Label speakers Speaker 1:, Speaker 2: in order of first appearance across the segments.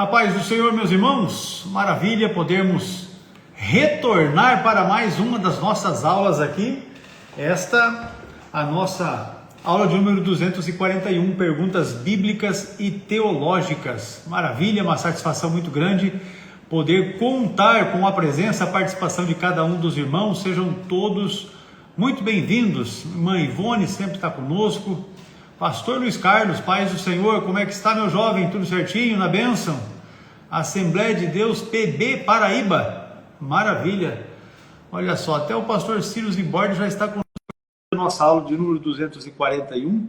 Speaker 1: A paz do Senhor, meus irmãos, maravilha podermos retornar para mais uma das nossas aulas aqui. Esta, a nossa aula de número 241, perguntas bíblicas e teológicas. Maravilha, uma satisfação muito grande poder contar com a presença, a participação de cada um dos irmãos. Sejam todos muito bem-vindos. Irmã Ivone sempre está conosco. Pastor Luiz Carlos, paz do Senhor, como é que está, meu jovem? Tudo certinho, na bênção? Assembleia de Deus PB Paraíba, maravilha. Olha só, até o pastor Ciro Zimbordi já está com a nossa aula de número 241.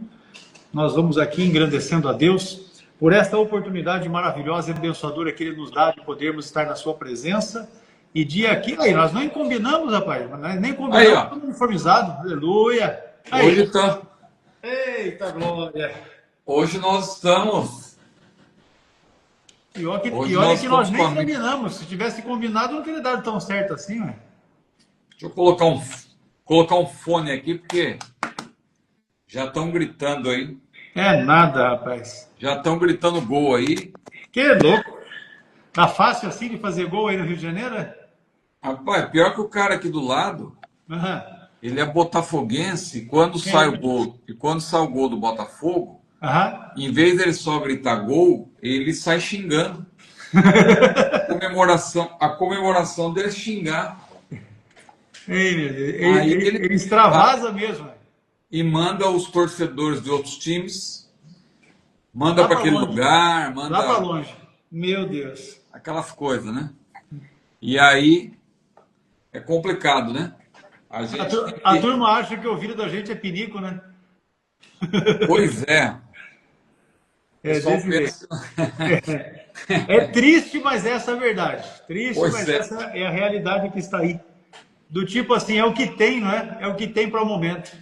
Speaker 1: Nós vamos aqui engrandecendo a Deus por esta oportunidade maravilhosa e abençoadora que Ele nos dá de podermos estar na sua presença. E dia aqui, aí, nós nem combinamos, rapaz, nem combinamos, tudo uniformizado, aleluia. Aí.
Speaker 2: Hoje tá...
Speaker 1: Eita glória!
Speaker 2: Hoje nós estamos...
Speaker 1: Pior que nós nem combinamos. Se tivesse combinado, não teria dado tão certo assim, ué.
Speaker 2: Deixa eu colocar um fone aqui, porque já estão gritando aí.
Speaker 1: É nada, rapaz.
Speaker 2: Já estão gritando gol aí.
Speaker 1: Que louco! Tá fácil assim de fazer gol aí no Rio de Janeiro?
Speaker 2: Rapaz, pior que o cara aqui do lado...
Speaker 1: Aham.
Speaker 2: Ele é botafoguense, quando sai o gol do Botafogo, em vez dele só gritar gol, ele sai xingando. A comemoração dele é xingar.
Speaker 1: Ei, meu Deus. Ele extravasa mesmo.
Speaker 2: E manda os torcedores de outros times, manda para aquele lugar, manda...
Speaker 1: Lá para longe. Meu Deus.
Speaker 2: Aquelas coisas, né? E aí é complicado, né?
Speaker 1: A turma acha que o ouvido da gente é pinico, né?
Speaker 2: Pois é.
Speaker 1: É triste, mas essa é a verdade. Triste,
Speaker 2: pois
Speaker 1: mas essa é a realidade que está aí. Do tipo assim, é o que tem, não é? É o que tem para o momento.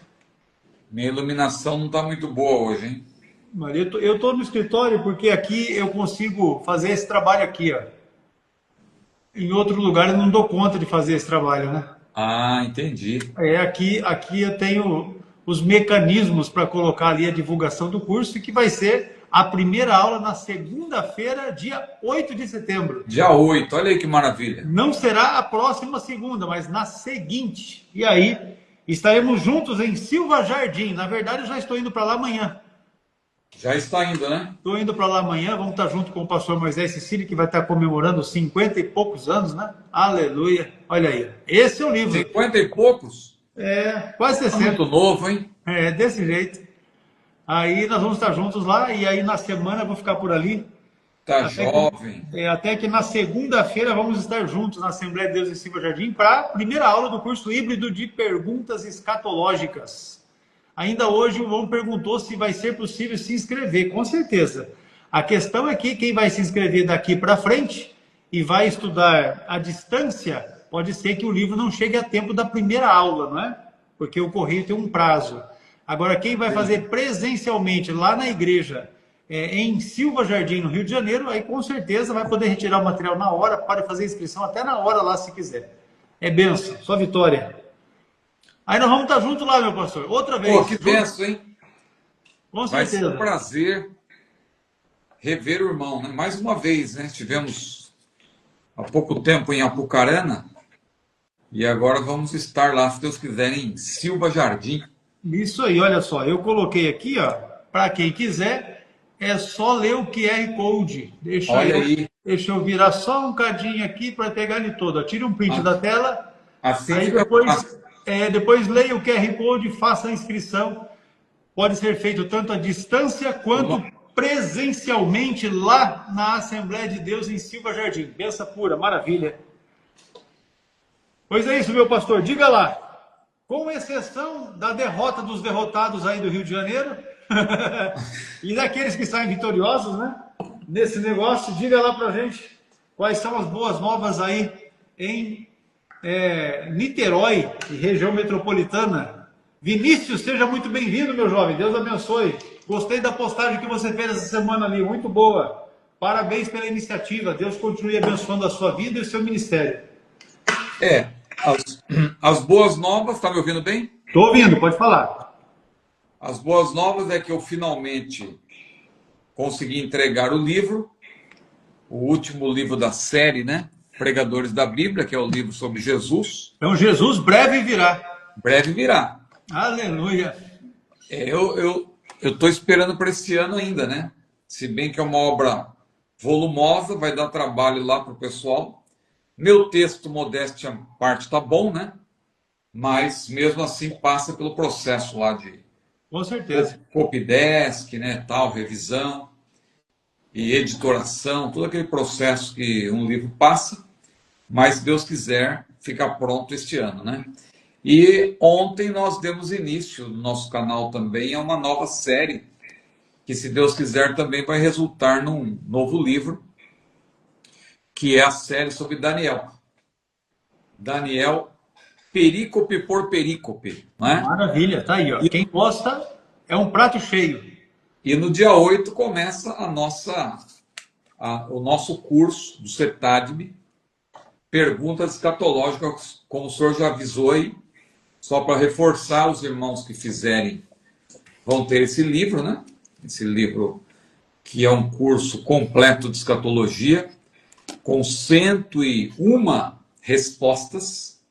Speaker 2: Minha iluminação não está muito boa hoje, hein?
Speaker 1: Mas eu estou no escritório porque aqui eu consigo fazer esse trabalho aqui, ó. Em outro lugar eu não dou conta de fazer esse trabalho, né?
Speaker 2: Ah, entendi.
Speaker 1: Aqui eu tenho os mecanismos para colocar ali a divulgação do curso, que vai ser a primeira aula na segunda-feira, dia 8 de setembro.
Speaker 2: Dia 8, olha aí que maravilha.
Speaker 1: Não será a próxima segunda, mas na seguinte. E aí, estaremos juntos em Silva Jardim. Na verdade, eu já estou indo para lá amanhã.
Speaker 2: Já está indo, né?
Speaker 1: Estou indo para lá amanhã, vamos estar junto com o pastor Moisés Cecílio, que vai estar comemorando 50 e poucos anos, né? Aleluia. Olha aí, esse é o livro.
Speaker 2: 50 e poucos?
Speaker 1: É, quase 60.
Speaker 2: Muito novo, hein?
Speaker 1: É, desse jeito. Aí nós vamos estar juntos lá, e aí na semana eu vou ficar por ali.
Speaker 2: Tá jovem.
Speaker 1: Até que na segunda-feira vamos estar juntos na Assembleia de Deus em Silva Jardim para a primeira aula do curso híbrido de perguntas escatológicas. Ainda hoje o João perguntou se vai ser possível se inscrever. Com certeza. A questão é que quem vai se inscrever daqui para frente e vai estudar à distância, pode ser que o livro não chegue a tempo da primeira aula, não é? Porque o correio tem um prazo. Agora, quem vai fazer presencialmente lá na igreja, em Silva Jardim, no Rio de Janeiro, aí com certeza vai poder retirar o material na hora, pode fazer inscrição até na hora lá, se quiser. É benção, só vitória. Aí nós vamos estar juntos lá, meu pastor. Outra vez.
Speaker 2: Pô, que benção, hein?
Speaker 1: Com certeza.
Speaker 2: Vai ser um prazer rever o irmão, né? Mais uma vez, né? Estivemos há pouco tempo em Apucarana e agora vamos estar lá, se Deus quiser, em Silva Jardim.
Speaker 1: Isso aí, olha só. Eu coloquei aqui, ó, para quem quiser, é só ler o QR Code. Deixa eu virar só um cadinho aqui para pegar ele todo. Tira um print da tela.
Speaker 2: Assim
Speaker 1: aí depois leia o QR Code e faça a inscrição. Pode ser feito tanto à distância quanto presencialmente lá na Assembleia de Deus em Silva Jardim. Benção pura, maravilha. Pois é isso, meu pastor. Diga lá. Com exceção da derrota dos derrotados aí do Rio de Janeiro e daqueles que saem vitoriosos, né? Nesse negócio, diga lá pra gente quais são as boas novas aí em Niterói e região metropolitana. Vinícius, seja muito bem-vindo, meu jovem. Deus abençoe. Gostei da postagem que você fez essa semana ali, muito boa. Parabéns pela iniciativa. Deus continue abençoando a sua vida e o seu ministério.
Speaker 2: As boas novas, tá me ouvindo bem?
Speaker 1: Estou ouvindo, pode falar.
Speaker 2: As boas novas é que eu finalmente consegui entregar o livro o último livro da série, né? Pregadores da Bíblia, que é o livro sobre Jesus.
Speaker 1: Então Jesus breve virá.
Speaker 2: Breve virá.
Speaker 1: Aleluia.
Speaker 2: Eu estou esperando para esse ano ainda, né? Se bem que é uma obra volumosa, vai dar trabalho lá para o pessoal. Meu texto, modéstia à parte, tá bom, né? Mas mesmo assim passa pelo processo lá de
Speaker 1: Com certeza.
Speaker 2: copydesk, né? Tal, revisão e editoração, todo aquele processo que um livro passa. Mas, se Deus quiser, fica pronto este ano, né? E ontem nós demos início no nosso canal também a uma nova série, que, se Deus quiser, também vai resultar num novo livro, que é a série sobre Daniel. Daniel, perícope por perícope, né?
Speaker 1: Maravilha, tá aí, ó. Quem gosta é um prato cheio.
Speaker 2: E no dia 8 começa o nosso curso do CETADB, Perguntas Escatológicas, como o senhor já avisou aí, só para reforçar, os irmãos que fizerem vão ter esse livro, né? Esse livro que é um curso completo de escatologia, com 101 respostas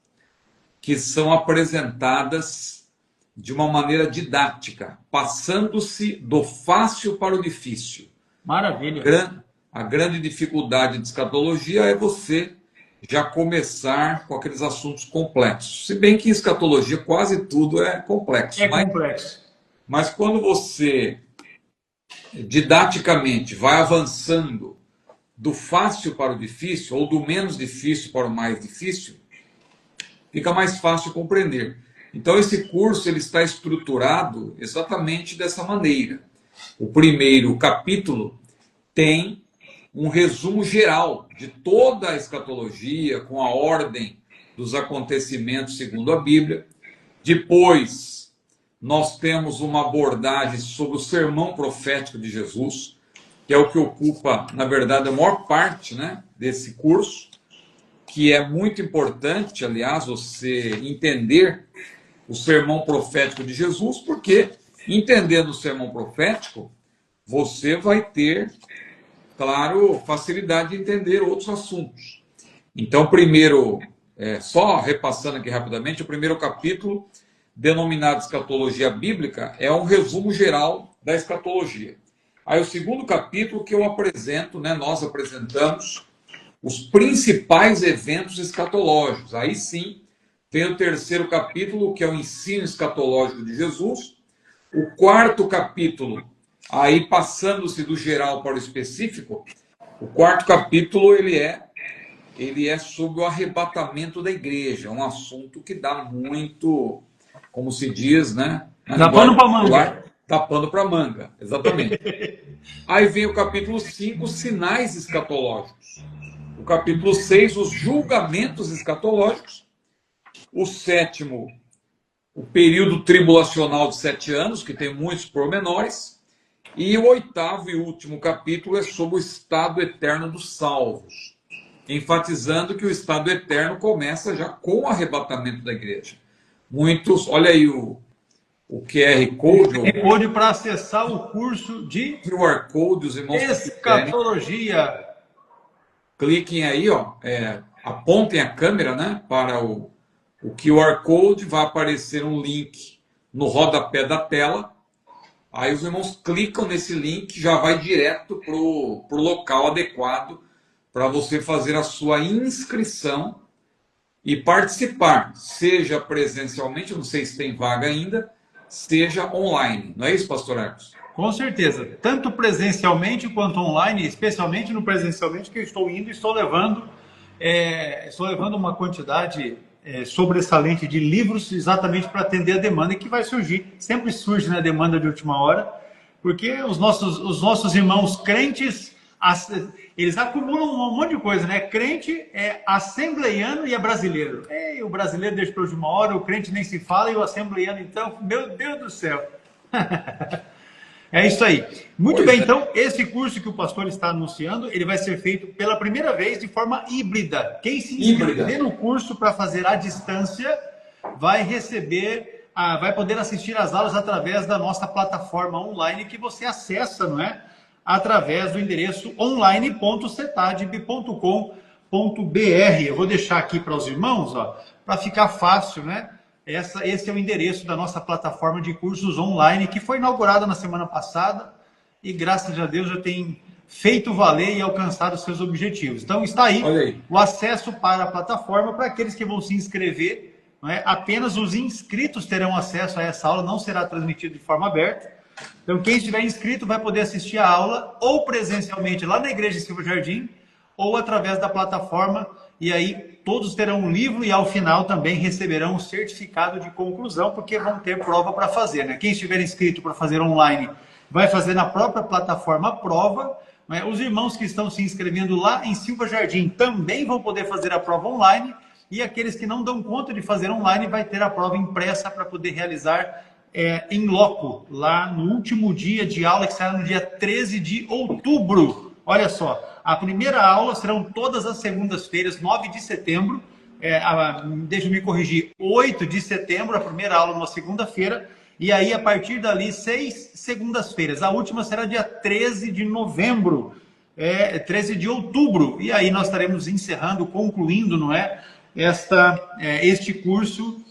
Speaker 2: que são apresentadas de uma maneira didática, passando-se do fácil para o difícil.
Speaker 1: Maravilha.
Speaker 2: A grande dificuldade de escatologia é você já começar com aqueles assuntos complexos. Se bem que em escatologia quase tudo é complexo.
Speaker 1: Complexo.
Speaker 2: Mas quando você didaticamente vai avançando do fácil para o difícil, ou do menos difícil para o mais difícil, fica mais fácil compreender. Então esse curso ele está estruturado exatamente dessa maneira. O primeiro capítulo tem um resumo geral de toda a escatologia, com a ordem dos acontecimentos segundo a Bíblia. Depois, nós temos uma abordagem sobre o sermão profético de Jesus, que é o que ocupa, na verdade, a maior parte, né, desse curso, que é muito importante, aliás, você entender o sermão profético de Jesus, porque, entendendo o sermão profético, você vai ter, claro, facilidade de entender outros assuntos. Então, primeiro, só repassando aqui rapidamente, o primeiro capítulo, denominado Escatologia Bíblica, é um resumo geral da escatologia. Aí o segundo capítulo que eu apresento, né, nós apresentamos os principais eventos escatológicos. Aí sim, tem o terceiro capítulo, que é o ensino escatológico de Jesus. O quarto capítulo, aí passando-se do geral para o específico, o quarto capítulo ele é sobre o arrebatamento da igreja, um assunto que dá muito, como se diz, né?
Speaker 1: Dá pano para manga.
Speaker 2: Dá pano para manga, exatamente. Aí vem o capítulo 5, sinais escatológicos. O capítulo 6, os julgamentos escatológicos. O sétimo, o período tribulacional de 7 anos, que tem muitos pormenores. E o oitavo e último capítulo é sobre o estado eterno dos salvos, enfatizando que o estado eterno começa já com o arrebatamento da igreja. Muitos, olha aí o QR Code.
Speaker 1: QR Code para acessar o curso de
Speaker 2: QR Code, os irmãos
Speaker 1: escatologia.
Speaker 2: Cliquem aí, ó, apontem a câmera, né, para o QR Code, vai aparecer um link no rodapé da tela. Aí os irmãos clicam nesse link, já vai direto para o local adequado para você fazer a sua inscrição e participar, seja presencialmente, não sei se tem vaga ainda, seja online. Não é isso, pastor Arcos?
Speaker 1: Com certeza, tanto presencialmente quanto online, especialmente no presencialmente que eu estou indo, estou levando uma quantidade sobressalente de livros exatamente para atender a demanda que vai surgir. Sempre surge, né, demanda de última hora, porque os nossos irmãos crentes, eles acumulam um monte de coisa, né? Crente é assembleiano e é brasileiro. O brasileiro deixa para última hora, o crente nem se fala, e o assembleiano, então, meu Deus do céu. É isso aí. Muito bem, então, esse curso que o pastor está anunciando, ele vai ser feito pela primeira vez de forma híbrida. Quem se inscrever no curso para fazer à distância vai vai poder assistir às aulas através da nossa plataforma online que você acessa, não é? através do endereço online.cetadib.com.br. Eu vou deixar aqui para os irmãos, para ficar fácil, né? Esse é o endereço da nossa plataforma de cursos online, que foi inaugurada na semana passada e, graças a Deus, já tem feito valer e alcançado os seus objetivos. Então, está aí o acesso para a plataforma para aqueles que vão se inscrever. Né? Apenas os inscritos terão acesso a essa aula, não será transmitido de forma aberta. Então, quem estiver inscrito vai poder assistir a aula ou presencialmente lá na Igreja de Silva Jardim ou através da plataforma, e aí todos terão um livro e ao final também receberão um certificado de conclusão, porque vão ter prova para fazer. Né? Quem estiver inscrito para fazer online vai fazer na própria plataforma a prova. Né? Os irmãos que estão se inscrevendo lá em Silva Jardim também vão poder fazer a prova online, e aqueles que não dão conta de fazer online vai ter a prova impressa para poder realizar em loco, lá no último dia de aula, que será no dia 13 de outubro. Olha só, a primeira aula serão todas as segundas-feiras, 9 de setembro, deixa eu me corrigir, 8 de setembro, a primeira aula numa segunda-feira, e aí a partir dali, 6 segundas-feiras. A última será dia 13 de novembro, 13 de outubro, e aí nós estaremos encerrando, concluindo, não é, este curso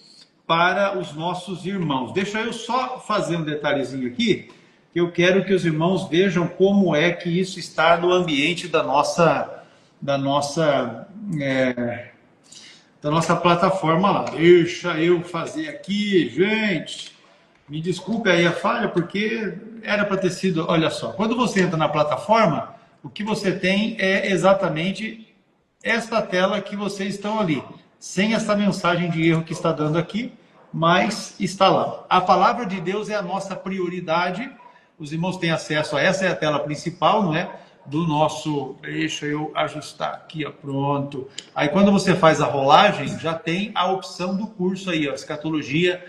Speaker 1: para os nossos irmãos. Deixa eu só fazer um detalhezinho aqui, que eu quero que os irmãos vejam como é que isso está no ambiente da nossa plataforma lá. Deixa eu fazer aqui, gente. Me desculpe aí a falha, porque era para ter sido... Olha só, quando você entra na plataforma, o que você tem é exatamente esta tela que vocês estão ali, sem essa mensagem de erro que está dando aqui, mas está lá. A palavra de Deus é a nossa prioridade. Os irmãos têm acesso a essa, é a tela principal, não é? Do nosso... Deixa eu ajustar aqui, pronto. Aí quando você faz a rolagem, já tem a opção do curso aí, escatologia,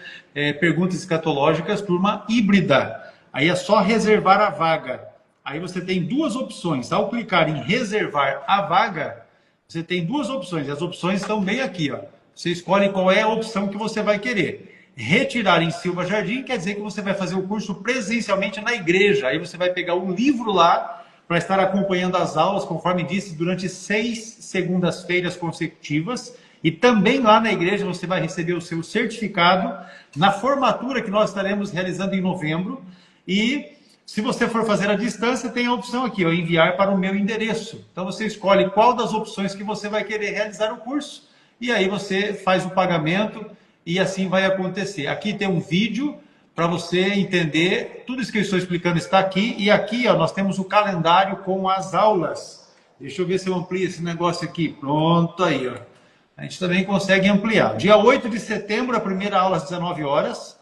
Speaker 1: perguntas escatológicas, turma híbrida. Aí é só reservar a vaga. Aí você tem duas opções. Ao clicar em reservar a vaga, você tem duas opções. As opções estão bem aqui, Você escolhe qual é a opção que você vai querer. Retirar em Silva Jardim quer dizer que você vai fazer o curso presencialmente na igreja. Aí você vai pegar um livro lá para estar acompanhando as aulas, conforme disse, durante 6 segundas-feiras consecutivas. E também lá na igreja você vai receber o seu certificado na formatura que nós estaremos realizando em novembro. E se você for fazer à distância, tem a opção aqui, enviar para o meu endereço. Então você escolhe qual das opções que você vai querer realizar o curso. E aí você faz o pagamento e assim vai acontecer. Aqui tem um vídeo para você entender. Tudo isso que eu estou explicando está aqui. E aqui nós temos o calendário com as aulas. Deixa eu ver se eu amplio esse negócio aqui. Pronto, aí. A gente também consegue ampliar. Dia 8 de setembro, a primeira aula às 19 horas.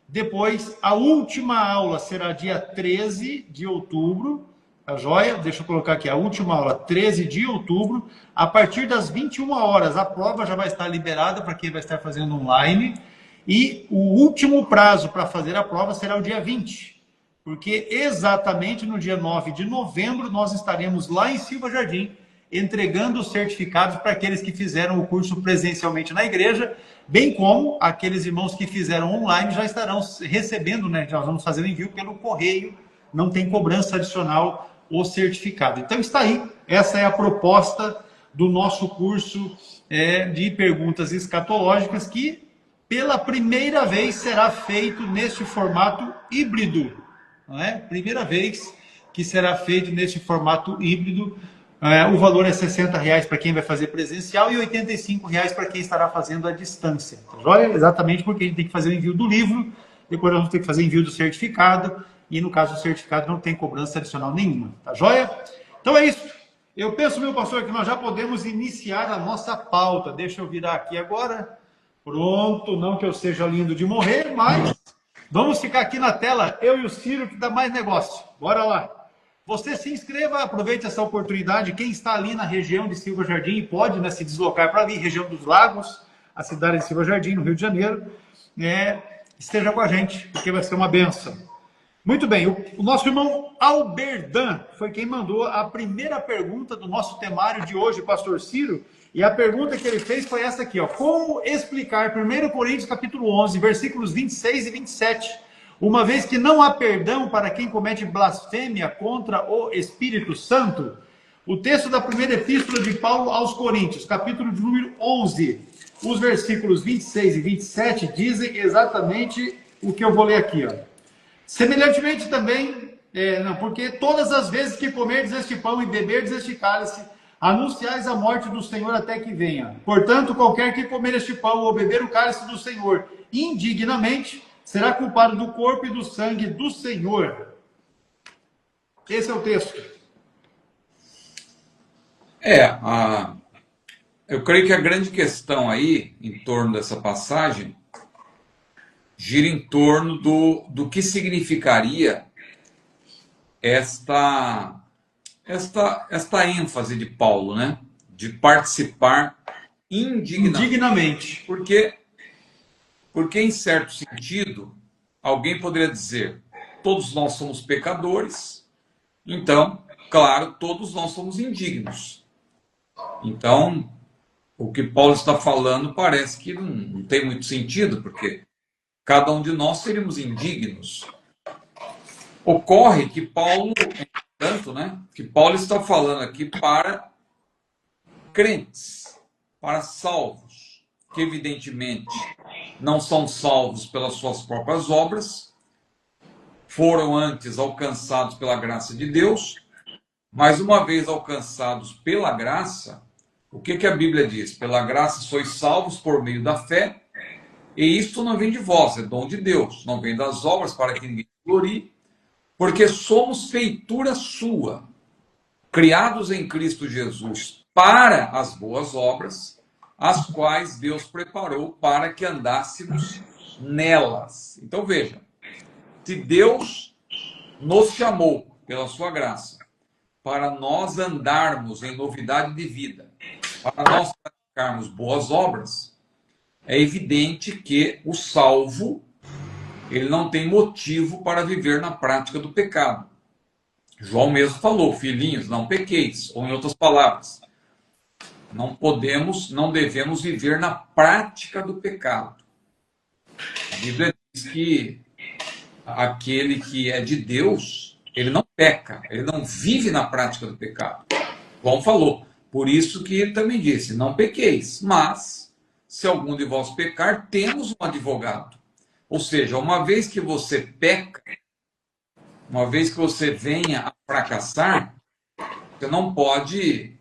Speaker 1: Depois, a última aula será dia 13 de outubro. Tá joia? Deixa eu colocar aqui a última aula, 13 de outubro. A partir das 21 horas, a prova já vai estar liberada para quem vai estar fazendo online. E o último prazo para fazer a prova será o dia 20. Porque exatamente no dia 9 de novembro, nós estaremos lá em Silva Jardim, entregando os certificados para aqueles que fizeram o curso presencialmente na igreja, bem como aqueles irmãos que fizeram online já estarão recebendo, né? Já vamos fazer o envio pelo correio, não tem cobrança adicional o certificado. Então está aí, essa é a proposta do nosso curso de perguntas escatológicas, que pela primeira vez será feito neste formato híbrido, não é? Primeira vez que será feito neste formato híbrido. O valor é R$60 para quem vai fazer presencial e R$85 para quem estará fazendo à distância. Tá joia? Exatamente porque a gente tem que fazer o envio do livro, depois nós vamos ter que fazer o envio do certificado, e no caso do certificado não tem cobrança adicional nenhuma. Tá joia? Então é isso. Eu penso, meu pastor, que nós já podemos iniciar a nossa pauta. Deixa eu virar aqui agora. Pronto, não que eu seja lindo de morrer, mas vamos ficar aqui na tela, eu e o Ciro, que dá mais negócio. Bora lá. Você se inscreva, aproveite essa oportunidade. Quem está ali na região de Silva Jardim e pode, né, se deslocar para ali, região dos Lagos, a cidade de Silva Jardim, no Rio de Janeiro, esteja com a gente, porque vai ser uma benção. Muito bem, o nosso irmão Alberdan foi quem mandou a primeira pergunta do nosso temário de hoje, pastor Ciro, e a pergunta que ele fez foi essa aqui, como explicar 1 Coríntios capítulo 11, versículos 26 e 27, uma vez que não há perdão para quem comete blasfêmia contra o Espírito Santo. O texto da primeira epístola de Paulo aos Coríntios, capítulo de número 11, os versículos 26 e 27 dizem exatamente o que eu vou ler aqui, ó. Semelhantemente também, porque todas as vezes que comerdes este pão e beberdes este cálice, anunciais a morte do Senhor até que venha. Portanto, qualquer que comer este pão ou beber o cálice do Senhor indignamente, será culpado do corpo e do sangue do Senhor. Esse é o texto.
Speaker 2: Eu creio que a grande questão aí, em torno dessa passagem, gira em torno do que significaria esta ênfase de Paulo, né? De participar indignamente. Porque, em certo sentido, alguém poderia dizer, todos nós somos pecadores, então, claro, todos nós somos indignos. Então, o que Paulo está falando parece que não tem muito sentido, porque cada um de nós seríamos indignos. Ocorre que Paulo, entretanto, né, que Paulo está falando aqui para crentes, para salvos, que evidentemente não são salvos pelas suas próprias obras, foram antes alcançados pela graça de Deus, mas uma vez alcançados pela graça, o que a Bíblia diz? Pela graça sois salvos por meio da fé, e isto não vem de vós, é dom de Deus, não vem das obras para que ninguém se glorie, porque somos feitura sua, criados em Cristo Jesus para as boas obras, as quais Deus preparou para que andássemos nelas. Então veja, se Deus nos chamou pela sua graça para nós andarmos em novidade de vida, para nós praticarmos boas obras, é evidente que o salvo, ele não tem motivo para viver na prática do pecado. João mesmo falou, filhinhos, não pequeis, ou em outras palavras, não devemos viver na prática do pecado. A Bíblia diz que aquele que é de Deus, ele não peca, ele não vive na prática do pecado. João falou, por isso que ele também disse, não pequeis, mas se algum de vós pecar, temos um advogado. Ou seja, uma vez que você peca, uma vez que você venha a fracassar, você não pode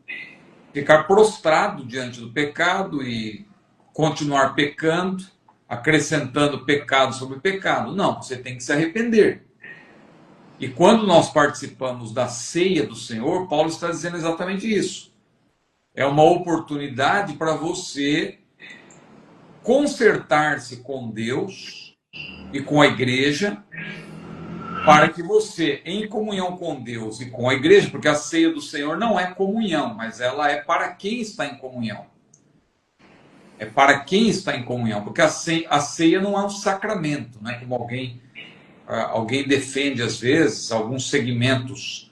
Speaker 2: ficar prostrado diante do pecado e continuar pecando, acrescentando pecado sobre pecado. Não, você tem que se arrepender. E quando nós participamos da ceia do Senhor, Paulo está dizendo exatamente isso. É uma oportunidade para você consertar-se com Deus e com a igreja, para que você, em comunhão com Deus e com a igreja, porque a ceia do Senhor não é comunhão, mas ela é para quem está em comunhão. É para quem está em comunhão, porque a ceia não é um sacramento, né? Como alguém defende às vezes, alguns segmentos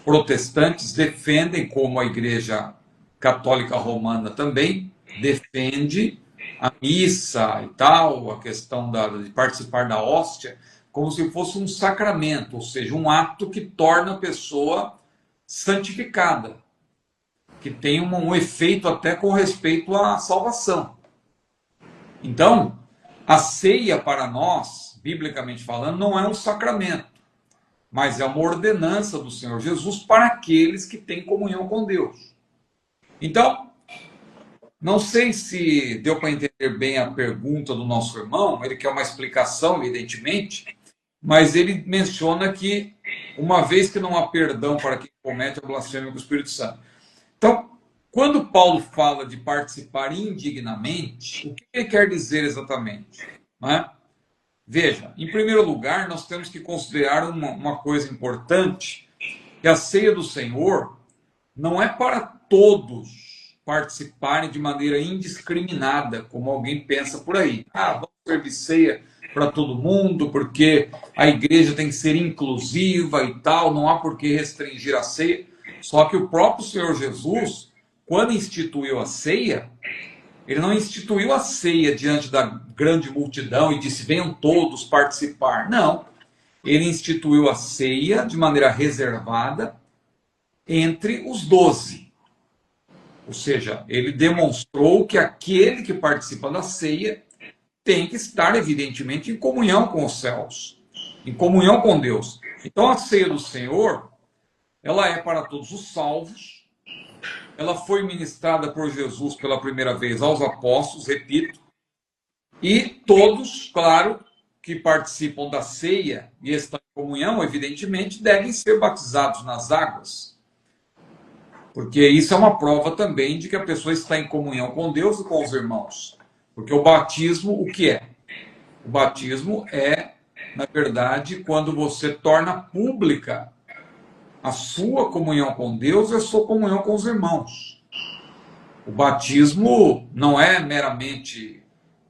Speaker 2: protestantes defendem, como a Igreja Católica Romana também defende a missa e tal, a questão de participar da hóstia, como se fosse um sacramento, ou seja, um ato que torna a pessoa santificada, que tem um efeito até com respeito à salvação. Então, a ceia para nós, biblicamente falando, não é um sacramento, mas é uma ordenança do Senhor Jesus para aqueles que têm comunhão com Deus. Então, não sei se deu para entender bem a pergunta do nosso irmão, ele quer uma explicação, evidentemente, mas ele menciona que, uma vez que não há perdão para quem comete a blasfêmia com o Espírito Santo. Então, quando Paulo fala de participar indignamente, o que ele quer dizer exatamente? Não é? Veja, em primeiro lugar, nós temos que considerar uma coisa importante, que a ceia do Senhor não é para todos participarem de maneira indiscriminada, como alguém pensa por aí. Vamos servir ceia para todo mundo, porque a igreja tem que ser inclusiva e tal, não há por que restringir a ceia. Só que o próprio Senhor Jesus, quando instituiu a ceia, Ele não instituiu a ceia diante da grande multidão e disse, venham todos participar. Não. Ele instituiu a ceia de maneira reservada entre os 12. Ou seja, ele demonstrou que aquele que participa da ceia tem que estar, evidentemente, em comunhão com os céus, em comunhão com Deus. Então, a ceia do Senhor, ela é para todos os salvos. Ela foi ministrada por Jesus pela primeira vez aos apóstolos, repito, e todos, claro, que participam da ceia e estão em comunhão, evidentemente, devem ser batizados nas águas. Porque isso é uma prova também de que a pessoa está em comunhão com Deus e com os irmãos. Porque o batismo, o que é? O batismo é, na verdade, quando você torna pública a sua comunhão com Deus e a sua comunhão com os irmãos. O batismo não é meramente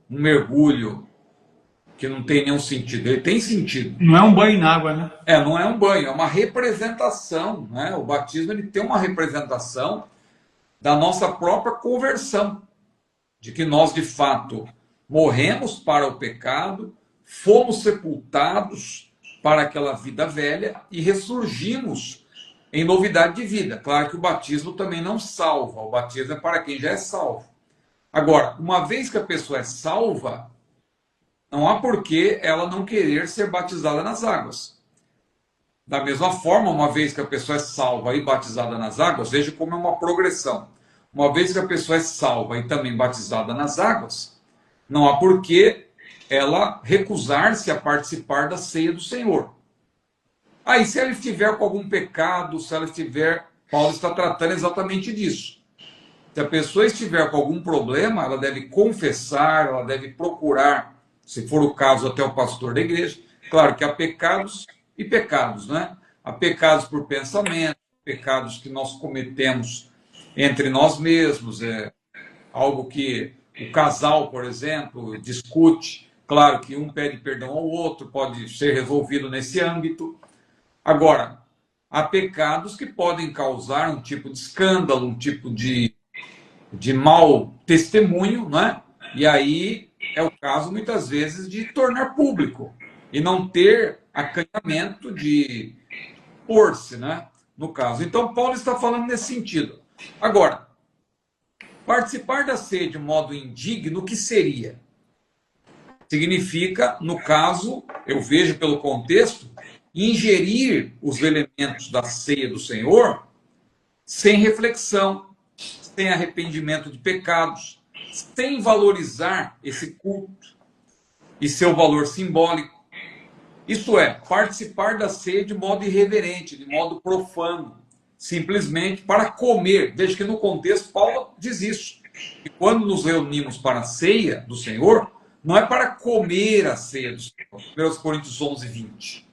Speaker 2: um mergulho que não tem nenhum sentido. Ele tem sentido.
Speaker 1: Não é um banho na água, né?
Speaker 2: Não é um banho, é uma representação, né? O batismo ele tem uma representação da nossa própria conversão, de que nós, de fato, morremos para o pecado, fomos sepultados para aquela vida velha e ressurgimos em novidade de vida. Claro que o batismo também não salva, o batismo é para quem já é salvo. Agora, uma vez que a pessoa é salva, não há por que ela não querer ser batizada nas águas. Da mesma forma, uma vez que a pessoa é salva e batizada nas águas, veja como é uma progressão. Uma vez que a pessoa é salva e também batizada nas águas, não há por que ela recusar-se a participar da ceia do Senhor. Aí, se ela estiver com algum pecado, se ela estiver... Paulo está tratando exatamente disso. Se a pessoa estiver com algum problema, ela deve confessar, ela deve procurar, se for o caso, até o pastor da igreja. Claro que há pecados e pecados, né? Há pecados por pensamento, pecados que nós cometemos entre nós mesmos, algo que o casal, por exemplo, discute. Claro que um pede perdão ao outro, pode ser resolvido nesse âmbito. Agora, há pecados que podem causar um tipo de escândalo, um tipo de mau testemunho, né? E aí é o caso, muitas vezes, de tornar público e não ter acanhamento de pôr-se, né? No caso. Então, Paulo está falando nesse sentido. Agora, participar da ceia de modo indigno, o que seria? Significa, no caso, eu vejo pelo contexto, ingerir os elementos da ceia do Senhor sem reflexão, sem arrependimento de pecados, sem valorizar esse culto e seu valor simbólico. Isto é, participar da ceia de modo irreverente, de modo profano, simplesmente para comer. Veja que no contexto Paulo diz isso. E quando nos reunimos para a ceia do Senhor, não é para comer a ceia do Senhor. 1 Coríntios 11, 20.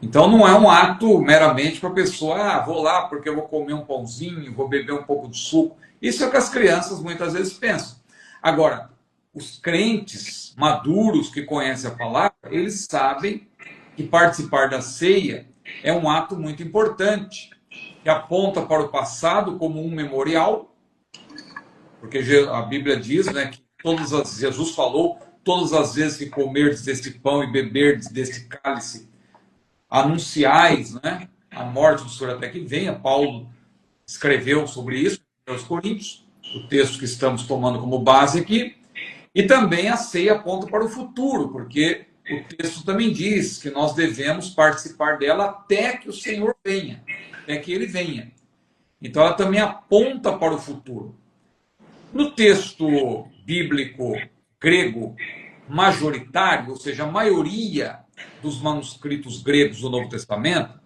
Speaker 2: Então não é um ato meramente para a pessoa, vou lá porque eu vou comer um pãozinho, vou beber um pouco de suco. Isso é o que as crianças muitas vezes pensam. Agora, os crentes maduros que conhecem a palavra, eles sabem que participar da ceia é um ato muito importante, que aponta para o passado como um memorial, porque a Bíblia diz, né, que Jesus falou, todas as vezes que comerdes deste pão e beberdes deste cálice, anunciais, né, a morte do Senhor até que venha. Paulo escreveu sobre isso aos Coríntios, o texto que estamos tomando como base aqui. E também a ceia aponta para o futuro, porque o texto também diz que nós devemos participar dela até que o Senhor venha, até que ele venha. Então ela também aponta para o futuro. No texto bíblico grego majoritário, ou seja, a maioria dos manuscritos gregos do Novo Testamento,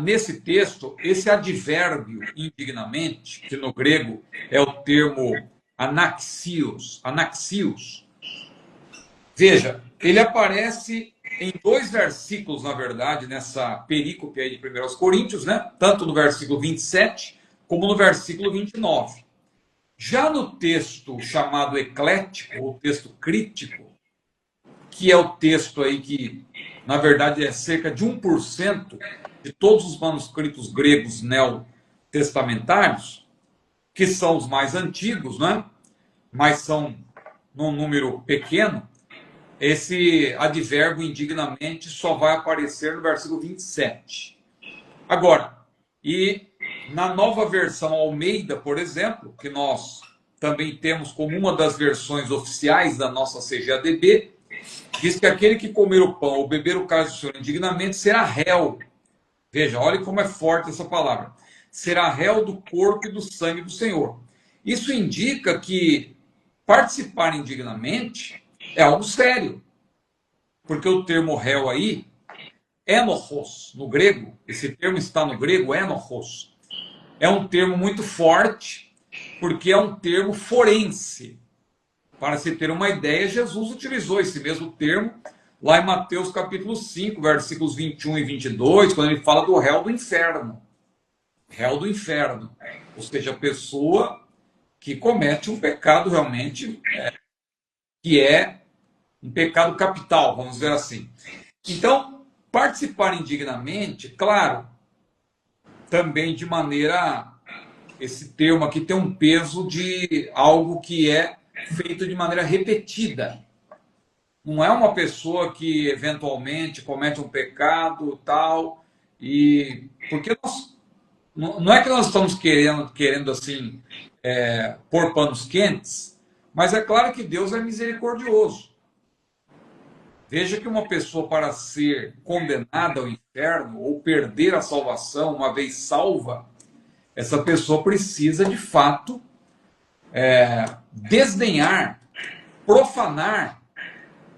Speaker 2: nesse texto, esse advérbio indignamente, que no grego é o termo anaxios, veja, ele aparece em 2 versículos, na verdade, nessa perícope aí de 1 Coríntios, né? Tanto no versículo 27 como no versículo 29. Já no texto chamado eclético, ou texto crítico, que é o texto aí que, na verdade, é cerca de 1% de todos os manuscritos gregos neotestamentários, que são os mais antigos, né? Mas são num número pequeno, esse advérbio indignamente só vai aparecer no versículo 27. Agora, e na nova versão Almeida, por exemplo, que nós também temos como uma das versões oficiais da nossa CGADB, diz que aquele que comer o pão ou beber o cálice do Senhor indignamente será réu. Veja, olha como é forte essa palavra. Será réu do corpo e do sangue do Senhor. Isso indica que participar indignamente é algo sério. Porque o termo réu aí, enojos, no grego, esse termo está no grego, enojos, é um termo muito forte, porque é um termo forense. Para se ter uma ideia, Jesus utilizou esse mesmo termo lá em Mateus capítulo 5, versículos 21 e 22, quando ele fala do réu do inferno. Réu do inferno. Ou seja, a pessoa que comete um pecado realmente, que é um pecado capital, vamos dizer assim. Então, participar indignamente, claro, também de maneira... Esse termo aqui tem um peso de algo que é feito de maneira repetida. Não é uma pessoa que eventualmente comete um pecado tal, e porque não é que nós estamos querendo assim pôr panos quentes, mas é claro que Deus é misericordioso. Veja que uma pessoa, para ser condenada ao inferno ou perder a salvação uma vez salva, essa pessoa precisa, de fato, desdenhar, profanar,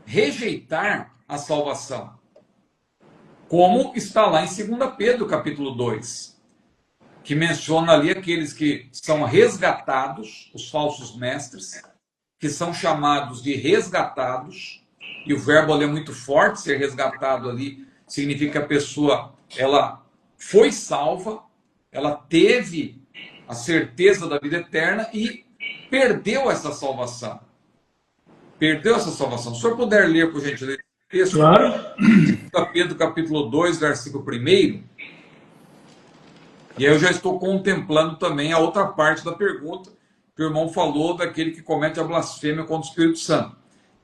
Speaker 2: rejeitar a salvação. Como está lá em 2 Pedro, capítulo 2, que menciona ali aqueles que são resgatados, os falsos mestres, que são chamados de resgatados, e o verbo ali é muito forte, ser resgatado ali significa que a pessoa, ela foi salva, ela teve a certeza da vida eterna e perdeu essa salvação. Perdeu essa salvação. Se o senhor puder ler, por gentileza, o texto,
Speaker 1: Claro.
Speaker 2: 2 Pedro, capítulo 2, versículo 1. E aí eu já estou contemplando também a outra parte da pergunta, que o irmão falou daquele que comete a blasfêmia contra o Espírito Santo.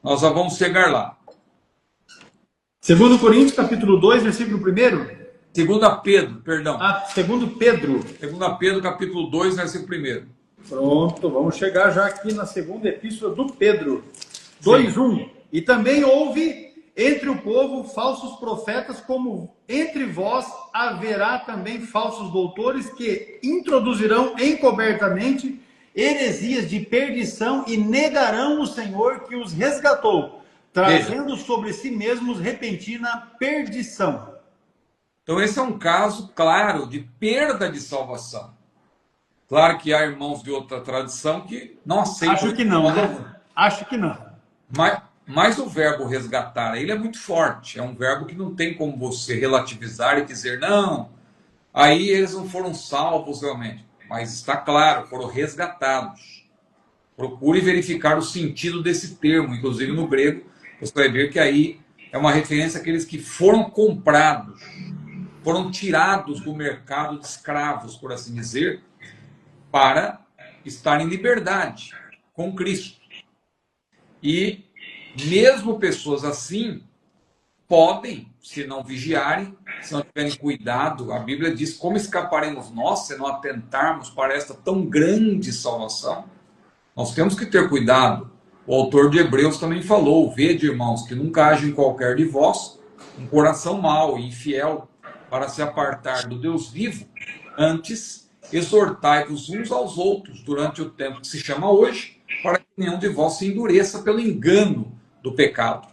Speaker 2: Nós já vamos chegar lá.
Speaker 1: 2 Coríntios, capítulo 2, versículo 1.
Speaker 2: 2 Pedro, perdão.
Speaker 1: 2 Pedro.
Speaker 2: 2 Pedro, capítulo 2, versículo 1.
Speaker 1: Pronto, vamos chegar já aqui na segunda epístola do Pedro. 2:1. E também houve entre o povo falsos profetas, como entre vós haverá também falsos doutores que introduzirão encobertamente heresias de perdição e negarão o Senhor que os resgatou, trazendo sobre si mesmos repentina perdição.
Speaker 2: Então esse é um caso claro de perda de salvação. Claro que há irmãos de outra tradição que não aceitam.
Speaker 1: Acho que não, né? Acho que não.
Speaker 2: Mas o verbo resgatar, ele é muito forte. É um verbo que não tem como você relativizar e dizer, não, aí eles não foram salvos realmente. Mas está claro, foram resgatados. Procure verificar o sentido desse termo. Inclusive no grego, você vai ver que aí é uma referência àqueles que foram comprados, foram tirados do mercado de escravos, por assim dizer, para estar em liberdade com Cristo. E mesmo pessoas assim podem, se não vigiarem, se não tiverem cuidado, a Bíblia diz como escaparemos nós se não atentarmos para esta tão grande salvação. Nós temos que ter cuidado. O autor de Hebreus também falou, vede, irmãos, que nunca haja em qualquer de vós um coração mau e infiel para se apartar do Deus vivo, antes exortai-vos uns aos outros durante o tempo que se chama hoje, para que nenhum de vós se endureça pelo engano do pecado.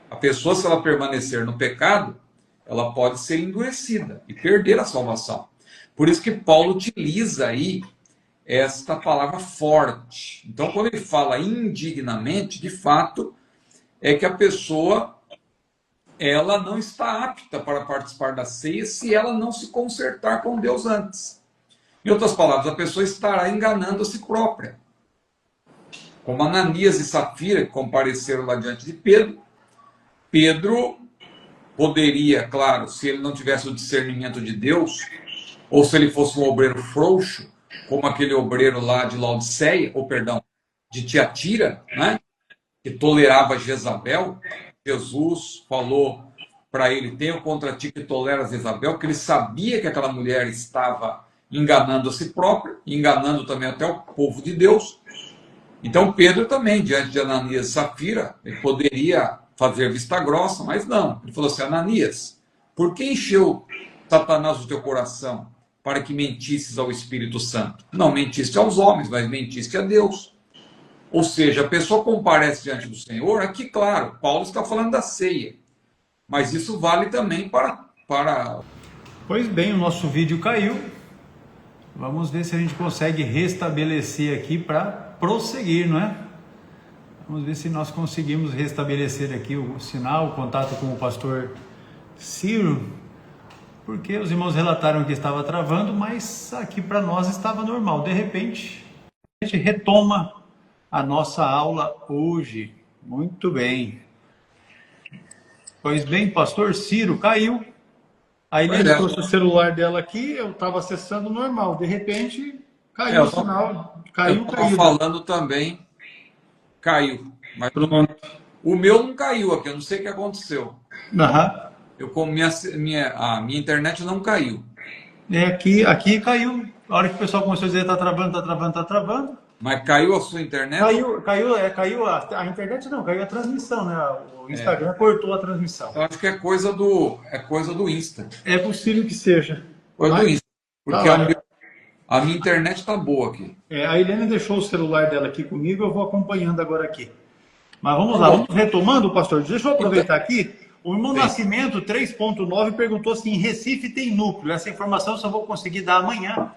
Speaker 2: A pessoa, se ela permanecer no pecado, ela pode ser endurecida e perder a salvação. Por isso que Paulo utiliza aí esta palavra forte. Então, quando ele fala indignamente, de fato, é que a pessoa, ela não está apta para participar da ceia se ela não se consertar com Deus antes. Em outras palavras, a pessoa estará enganando a si própria. Como Ananias e Safira, que compareceram lá diante de Pedro, Pedro poderia, claro, se ele não tivesse o discernimento de Deus, ou se ele fosse um obreiro frouxo, como aquele obreiro lá de Laodiceia, ou perdão, de Tiatira, né? Que tolerava Jezabel. Jesus falou para ele: tenho contra ti que toleras Jezabel, que ele sabia que aquela mulher estava enganando a si própria, enganando também até o povo de Deus. Então Pedro também, diante de Ananias e Safira, ele poderia fazer vista grossa, mas não. Ele falou assim: Ananias, por que encheu Satanás o teu coração para que mentisses ao Espírito Santo? Não mentiste aos homens, mas mentiste a Deus. Ou seja, a pessoa comparece diante do Senhor. Aqui, claro, Paulo está falando da ceia, mas isso vale também para...
Speaker 1: Pois bem, o nosso vídeo caiu. Vamos ver se a gente consegue restabelecer aqui para prosseguir, não é? Vamos ver se nós conseguimos restabelecer aqui o sinal, o contato com o pastor Ciro, porque os irmãos relataram que estava travando, mas aqui para nós estava normal. De repente, a gente retoma a nossa aula hoje. Muito bem. Pois bem, pastor Ciro caiu. A Eliane trouxe o celular dela aqui, eu estava acessando normal. De repente, caiu o sinal. Caiu.
Speaker 2: Eu estava falando também, caiu. Mas
Speaker 1: Pronto.
Speaker 2: o meu não caiu aqui, eu não sei o que aconteceu.
Speaker 1: Aham.
Speaker 2: A minha internet não caiu.
Speaker 1: Aqui caiu. A hora que o pessoal começou a dizer tá travando, tá travando, tá travando.
Speaker 2: Mas caiu a sua internet?
Speaker 1: Caiu a internet não, caiu a transmissão, né? O Instagram cortou a transmissão.
Speaker 2: Eu acho que é coisa do Insta.
Speaker 1: É possível que seja.
Speaker 2: Coisa do Insta. Porque
Speaker 1: Tá,
Speaker 2: a minha internet tá boa aqui.
Speaker 1: a Helena deixou o celular dela aqui comigo, eu vou acompanhando agora aqui. Mas vamos lá, vamos retomando, pastor. Deixa eu aproveitar aqui. O irmão Nascimento 3.9 perguntou se em Recife tem núcleo. Essa informação eu só vou conseguir dar amanhã,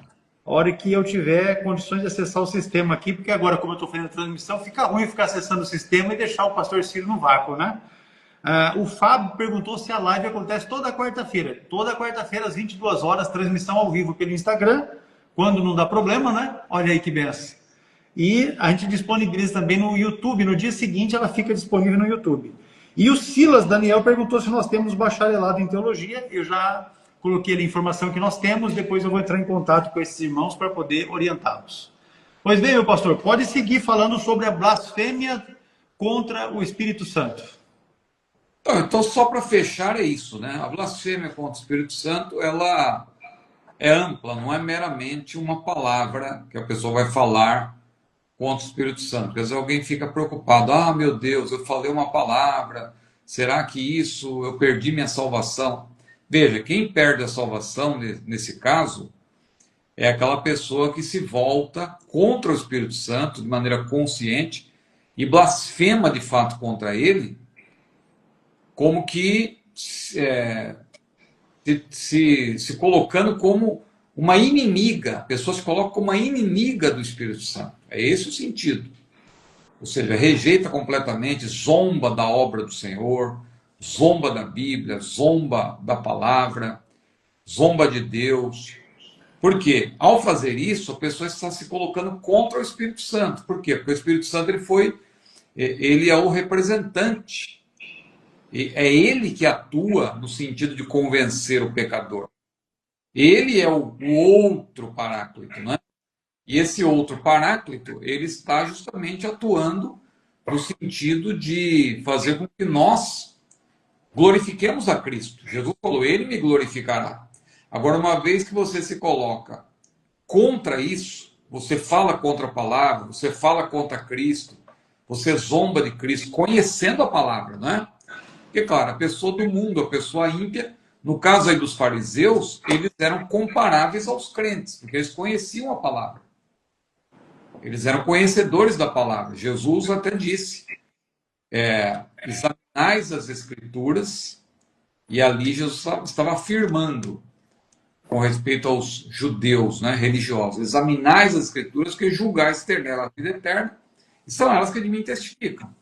Speaker 1: a hora que eu tiver condições de acessar o sistema aqui, porque agora, como eu estou fazendo a transmissão, fica ruim ficar acessando o sistema e deixar o pastor Ciro no vácuo, né? O Fábio perguntou se a live acontece toda quarta-feira. Toda quarta-feira, às 22 horas, transmissão ao vivo pelo Instagram, quando não dá problema, né? Olha aí que benção. E a gente disponibiliza também no YouTube. No dia seguinte, ela fica disponível no YouTube. E o Silas Daniel perguntou se nós temos bacharelado em teologia. Eu já coloquei ali a informação que nós temos. Depois eu vou entrar em contato com esses irmãos para poder orientá-los. Pois bem, meu pastor, pode seguir falando sobre a blasfêmia contra o Espírito Santo.
Speaker 2: Então só para fechar é isso, né? A blasfêmia contra o Espírito Santo, ela é ampla, não é meramente uma palavra que a pessoa vai falar contra o Espírito Santo. Porque às vezes alguém fica preocupado: ah, meu Deus, eu falei uma palavra, será que eu perdi minha salvação? Veja, quem perde a salvação nesse caso é aquela pessoa que se volta contra o Espírito Santo de maneira consciente e blasfema de fato contra ele, como que se colocando como uma inimiga. A pessoa se coloca como uma inimiga do Espírito Santo. É esse o sentido. Ou seja, rejeita completamente, zomba da obra do Senhor, zomba da Bíblia, zomba da palavra, zomba de Deus. Por quê? Ao fazer isso, a pessoa está se colocando contra o Espírito Santo. Por quê? Porque o Espírito Santo ele é o representante. É ele que atua no sentido de convencer o pecador. Ele é o outro paráclito, né? E esse outro paráclito, ele está justamente atuando no sentido de fazer com que nós glorifiquemos a Cristo. Jesus falou: ele me glorificará. Agora, uma vez que você se coloca contra isso, você fala contra a palavra, você fala contra Cristo, você zomba de Cristo, conhecendo a palavra, né? Porque, claro, a pessoa do mundo, a pessoa ímpia, no caso aí dos fariseus, eles eram comparáveis aos crentes, porque eles conheciam a palavra. Eles eram conhecedores da palavra. Jesus até disse: examinais as Escrituras, e ali Jesus estava afirmando com respeito aos judeus, né, religiosos: examinais as Escrituras, que julgais ter nela a vida eterna, e são elas que de mim testificam.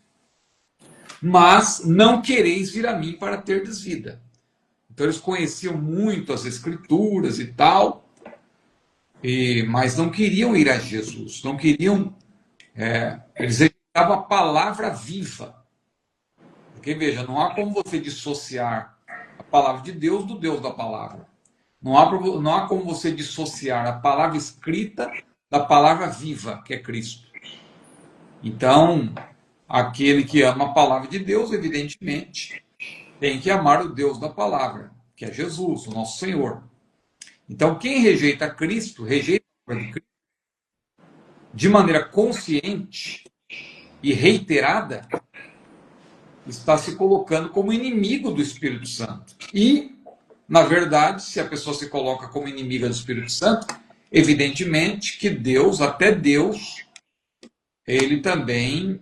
Speaker 2: Mas não quereis vir a mim para terdes vida. Então eles conheciam muito as Escrituras e tal, mas não queriam ir a Jesus, não queriam. Eles rejeitavam a palavra viva. Porque, veja, não há como você dissociar a palavra de Deus do Deus da palavra. Não há como você dissociar a palavra escrita da palavra viva, que é Cristo. Então, aquele que ama a palavra de Deus, evidentemente, tem que amar o Deus da palavra, que é Jesus, o nosso Senhor. Então, quem rejeita Cristo, rejeita a palavra de Cristo de maneira consciente e reiterada, está se colocando como inimigo do Espírito Santo. E, na verdade, se a pessoa se coloca como inimiga do Espírito Santo, evidentemente que Deus, até Deus, ele também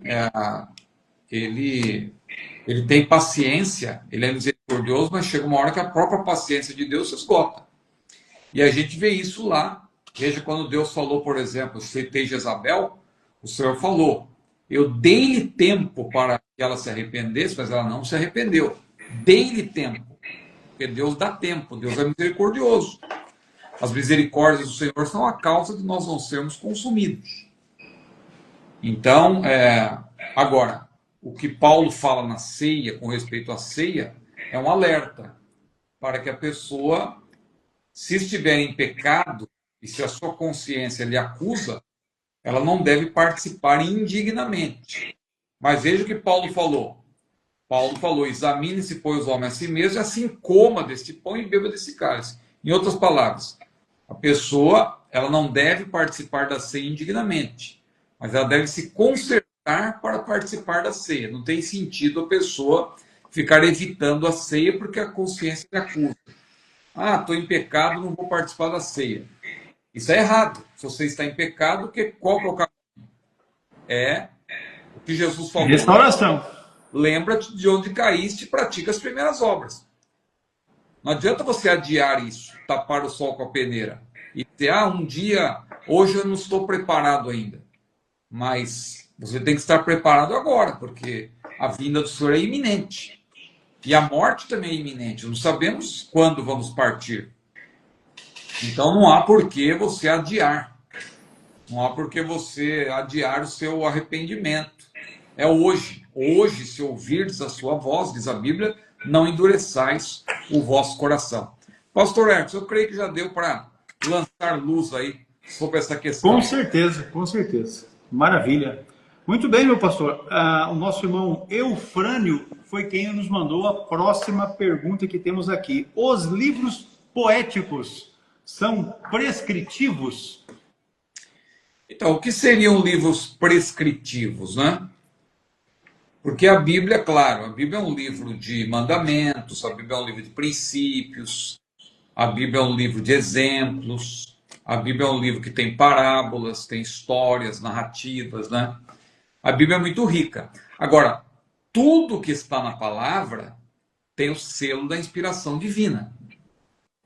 Speaker 2: ele tem paciência, ele é misericordioso, mas chega uma hora que a própria paciência de Deus se esgota. E a gente vê isso lá. Veja, quando Deus falou, por exemplo, citei Jezabel, o Senhor falou, eu dei-lhe tempo para que ela se arrependesse, mas ela não se arrependeu. Dei-lhe tempo, porque Deus dá tempo, Deus é misericordioso. As misericórdias do Senhor são a causa de nós não sermos consumidos. Então, agora, o que Paulo fala na ceia, com respeito à ceia, é um alerta para que a pessoa, se estiver em pecado, e se a sua consciência lhe acusa, ela não deve participar indignamente. Mas veja o que Paulo falou. Paulo falou, examine-se, pois, o homem a si mesmo, e assim coma deste pão e beba desse cálice. Em outras palavras, a pessoa, ela não deve participar da ceia indignamente, mas ela deve se consertar para participar da ceia. Não tem sentido a pessoa ficar evitando a ceia porque a consciência lhe acusa. Ah, estou em pecado, não vou participar da ceia. Isso é errado. Se você está em pecado, qual que é o caminho? É o que Jesus falou.
Speaker 1: Restauração.
Speaker 2: Lembra-te de onde caíste e pratica as primeiras obras. Não adianta você adiar isso, tapar o sol com a peneira. E dizer, um dia, hoje eu não estou preparado ainda. Mas você tem que estar preparado agora, porque a vinda do Senhor é iminente. E a morte também é iminente. Não sabemos quando vamos partir. Então não há por que você adiar. Não há por que você adiar o seu arrependimento. É hoje. Hoje, se ouvirdes a sua voz, diz a Bíblia, não endureçais o vosso coração. Pastor Hermes, eu creio que já deu para lançar luz aí sobre essa questão.
Speaker 1: Com certeza, com certeza. Maravilha. Muito bem, meu pastor. O nosso irmão Eufrânio foi quem nos mandou a próxima pergunta que temos aqui. Os livros poéticos são prescritivos?
Speaker 2: Então, o que seriam livros prescritivos, né? Porque a Bíblia, claro, a Bíblia é um livro de mandamentos, a Bíblia é um livro de princípios, a Bíblia é um livro de exemplos, a Bíblia é um livro que tem parábolas, tem histórias, narrativas, né? A Bíblia é muito rica. Agora, tudo que está na palavra tem o selo da inspiração divina.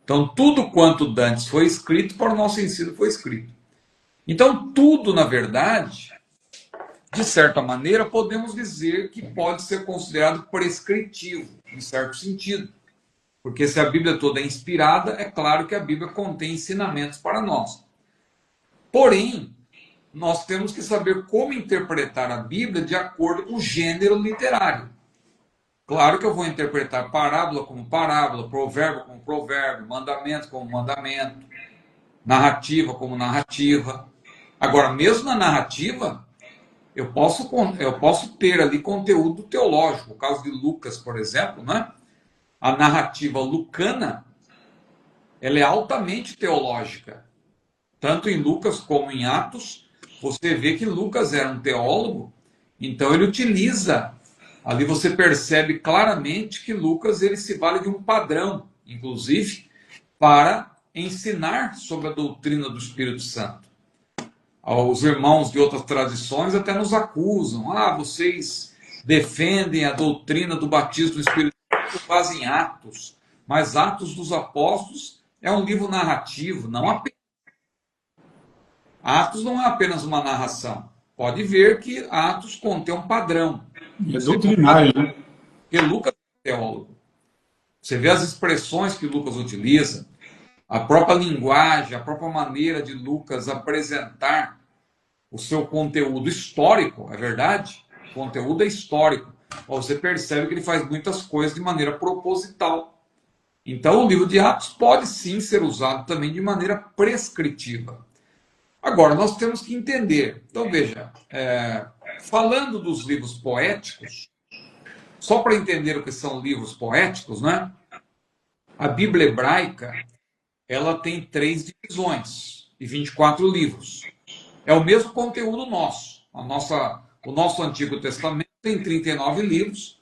Speaker 2: Então, tudo quanto dantes foi escrito, para o nosso ensino foi escrito. Então, tudo, na verdade, de certa maneira, podemos dizer que pode ser considerado prescritivo, em certo sentido. Porque se a Bíblia toda é inspirada, é claro que a Bíblia contém ensinamentos para nós. Porém, nós temos que saber como interpretar a Bíblia de acordo com o gênero literário. Claro que eu vou interpretar parábola como parábola, provérbio como provérbio, mandamento como mandamento, narrativa como narrativa. Agora, mesmo na narrativa, eu posso ter ali conteúdo teológico. O caso de Lucas, por exemplo, né? A narrativa lucana, ela é altamente teológica. Tanto em Lucas como em Atos, você vê que Lucas era um teólogo, então ele utiliza, ali você percebe claramente que Lucas ele se vale de um padrão, inclusive, para ensinar sobre a doutrina do Espírito Santo. Os irmãos de outras tradições até nos acusam. Vocês defendem a doutrina do batismo do Espírito Santo, fazem Atos. Mas Atos dos Apóstolos é um livro narrativo, não apenas. Atos não é apenas uma narração. Pode ver que Atos contém um padrão.
Speaker 1: É doutrinário, né?
Speaker 2: Porque Lucas é teólogo. Você vê as expressões que Lucas utiliza, a própria linguagem, a própria maneira de Lucas apresentar o seu conteúdo histórico, é verdade? O conteúdo é histórico. Você percebe que ele faz muitas coisas de maneira proposital. Então, o livro de Atos pode sim ser usado também de maneira prescritiva. Agora, nós temos que entender. Então, veja, falando dos livros poéticos, só para entender o que são livros poéticos, né? A Bíblia hebraica, ela tem 3 divisões e 24 livros. É o mesmo conteúdo nosso. O nosso Antigo Testamento tem 39 livros,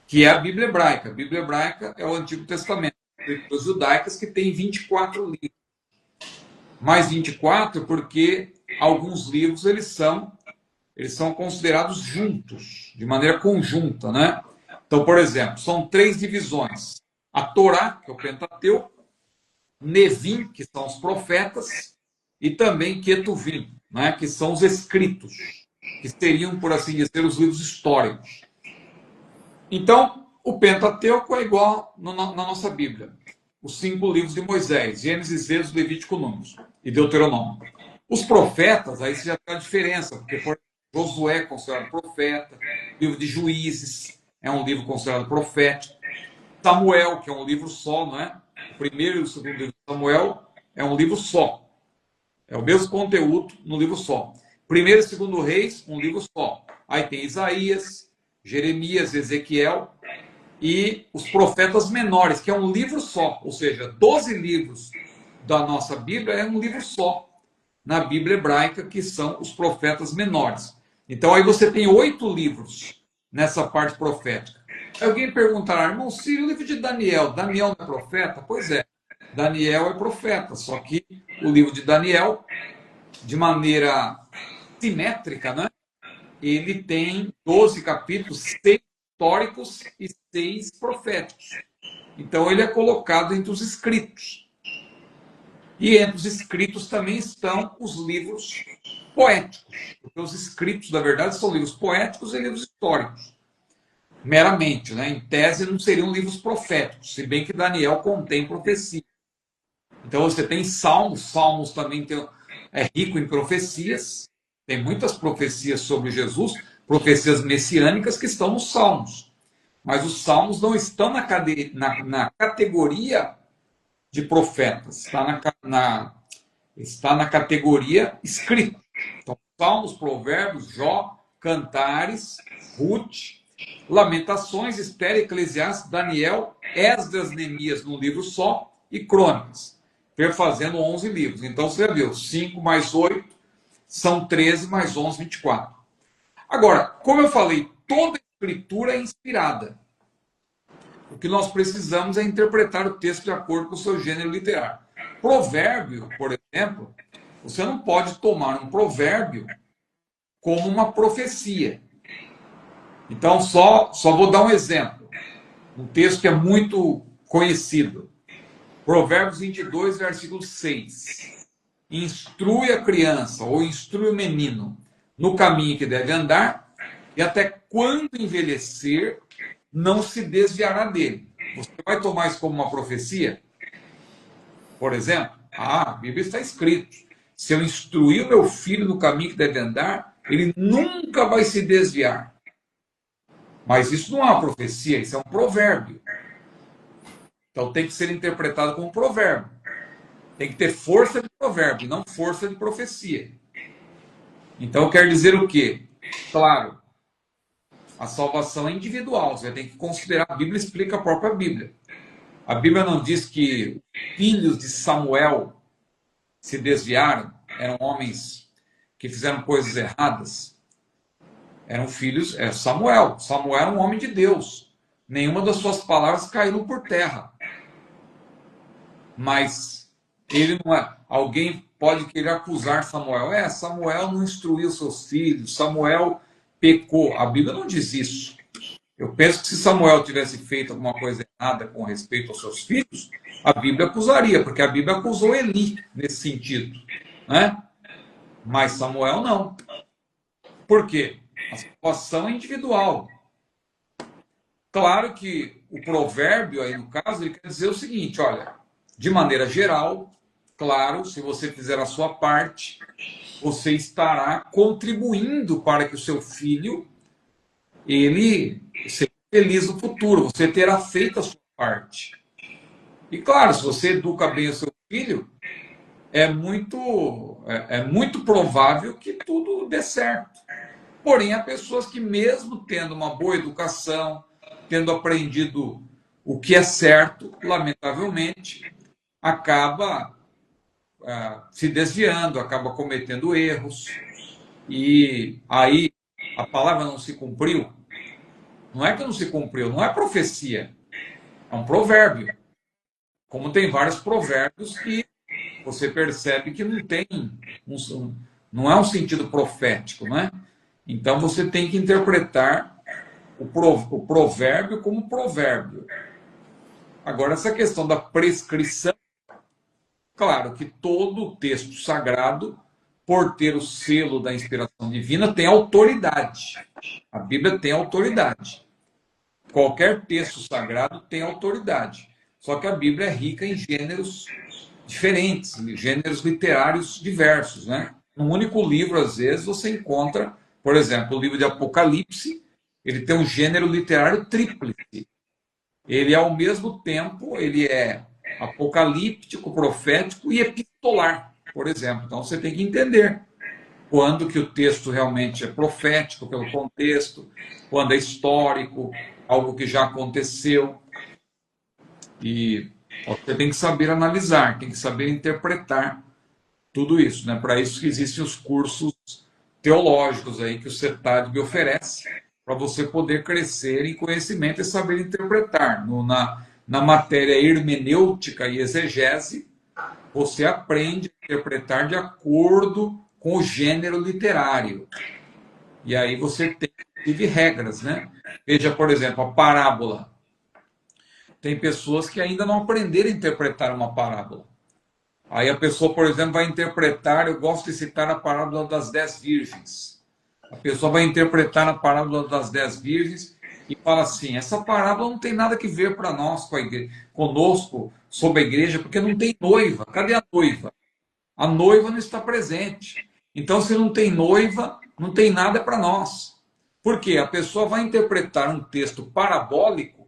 Speaker 2: que é a Bíblia hebraica. A Bíblia hebraica é o Antigo Testamento. As Escrituras judaicas que tem 24 livros. Mais 24 porque alguns livros eles são considerados juntos, de maneira conjunta, né? Então, por exemplo, são 3 divisões. A Torá, que é o Pentateuco, Nevim, que são os profetas, e também Ketuvim, né, que são os escritos, que seriam, por assim dizer, os livros históricos. Então, o Pentateuco é igual na nossa Bíblia. Os 5 livros de Moisés, Gênesis, Êxodo, Levítico, Números e Deuteronômio. Os profetas, aí você já tem a diferença, porque, por exemplo, Josué é considerado profeta, o livro de Juízes é um livro considerado profético, Samuel, que é um livro só, não é? O primeiro e o segundo livro de Samuel é um livro só. É o mesmo conteúdo no livro só. Primeiro e segundo Reis, um livro só. Aí tem Isaías, Jeremias, Ezequiel e os profetas menores, que é um livro só. Ou seja, 12 livros da nossa Bíblia é um livro só. Na Bíblia hebraica, que são os profetas menores. Então aí você tem 8 livros nessa parte profética. Alguém perguntará, irmão Círio, o livro de Daniel, Daniel não é profeta? Pois é, Daniel é profeta, só que o livro de Daniel, de maneira simétrica, né? Ele tem 12 capítulos, 6 históricos e 6 proféticos. Então ele é colocado entre os escritos. E entre os escritos também estão os livros poéticos, porque os escritos, na verdade, são livros poéticos e livros históricos. Meramente, né? Em tese, não seriam livros proféticos, se bem que Daniel contém profecia. Então você tem Salmos, Salmos também é rico em profecias, tem muitas profecias sobre Jesus, profecias messiânicas que estão nos Salmos. Mas os Salmos não estão na categoria de profetas, está na categoria escrito. Então, Salmos, Provérbios, Jó, Cantares, Ruth, Lamentações, Esther, Eclesiastes, Daniel, Esdras, Neemias num livro só e Crônicas, fazendo 11 livros. Então você viu, 5 mais 8 são 13 mais 11, 24. Agora, como eu falei, toda escritura é inspirada. O que nós precisamos é interpretar o texto de acordo com o seu gênero literário. Provérbio, por exemplo, você não pode tomar um provérbio como uma profecia. Então, só vou dar um exemplo. Um texto que é muito conhecido. Provérbios 22, versículo 6. Instrui a criança, ou instrui o menino, no caminho que deve andar, e até quando envelhecer, não se desviará dele. Você vai tomar isso como uma profecia? Por exemplo, a Bíblia está escrito: se eu instruir o meu filho no caminho que deve andar, ele nunca vai se desviar. Mas isso não é uma profecia, isso é um provérbio. Então tem que ser interpretado como um provérbio. Tem que ter força de provérbio, não força de profecia. Então quer dizer o quê? Claro, a salvação é individual, você tem que considerar, a Bíblia explica a própria Bíblia. A Bíblia não diz que filhos de Samuel se desviaram, eram homens que fizeram coisas erradas. Eram filhos, Samuel. Samuel era um homem de Deus. Nenhuma das suas palavras caíram por terra. Mas ele não é. Alguém pode querer acusar Samuel. Samuel não instruiu seus filhos, Samuel pecou. A Bíblia não diz isso. Eu penso que se Samuel tivesse feito alguma coisa errada com respeito aos seus filhos, a Bíblia acusaria, porque a Bíblia acusou Eli nesse sentido, né? Mas Samuel não. Por quê? A salvação é individual. Claro que o provérbio, aí no caso, ele quer dizer o seguinte, olha, de maneira geral, claro, se você fizer a sua parte, você estará contribuindo para que o seu filho, ele seja feliz no futuro, você terá feito a sua parte. E claro, se você educa bem o seu filho, é muito provável que tudo dê certo. Porém, há pessoas que, mesmo tendo uma boa educação, tendo aprendido o que é certo, lamentavelmente, acaba se desviando, acaba cometendo erros. E aí a palavra não se cumpriu. Não é que não se cumpriu, não é profecia, é um provérbio. Como tem vários provérbios que você percebe que não é um sentido profético, né? Então você tem que interpretar o provérbio como provérbio. Agora, essa questão da prescrição, claro que todo o texto sagrado, por ter o selo da inspiração divina, tem autoridade. A Bíblia tem autoridade. Qualquer texto sagrado tem autoridade. Só que a Bíblia é rica em gêneros diferentes, gêneros literários diversos, né? Num único livro, às vezes, você encontra, por exemplo, o livro de Apocalipse, ele tem um gênero literário tríplice. Ele, ao mesmo tempo, ele é apocalíptico, profético e epistolar, por exemplo. Então, você tem que entender quando que o texto realmente é profético, pelo contexto, quando é histórico, algo que já aconteceu. E você tem que saber analisar, tem que saber interpretar tudo isso, né? Para isso que existem os cursos teológicos aí que o CETAD oferece, para você poder crescer em conhecimento e saber interpretar. Na matéria hermenêutica e exegese, você aprende a interpretar de acordo com o gênero literário. E aí você tem, inclusive, regras, né? Veja, por exemplo, a parábola. Tem pessoas que ainda não aprenderam a interpretar uma parábola. Aí a pessoa, por exemplo, vai interpretar, eu gosto de citar a parábola das 10 virgens. A pessoa vai interpretar a parábola das 10 virgens e fala assim, essa parábola não tem nada que ver para nós, conosco, sobre a igreja, porque não tem noiva. Cadê a noiva? A noiva não está presente. Então, se não tem noiva, não tem nada para nós. Por quê? A pessoa vai interpretar um texto parabólico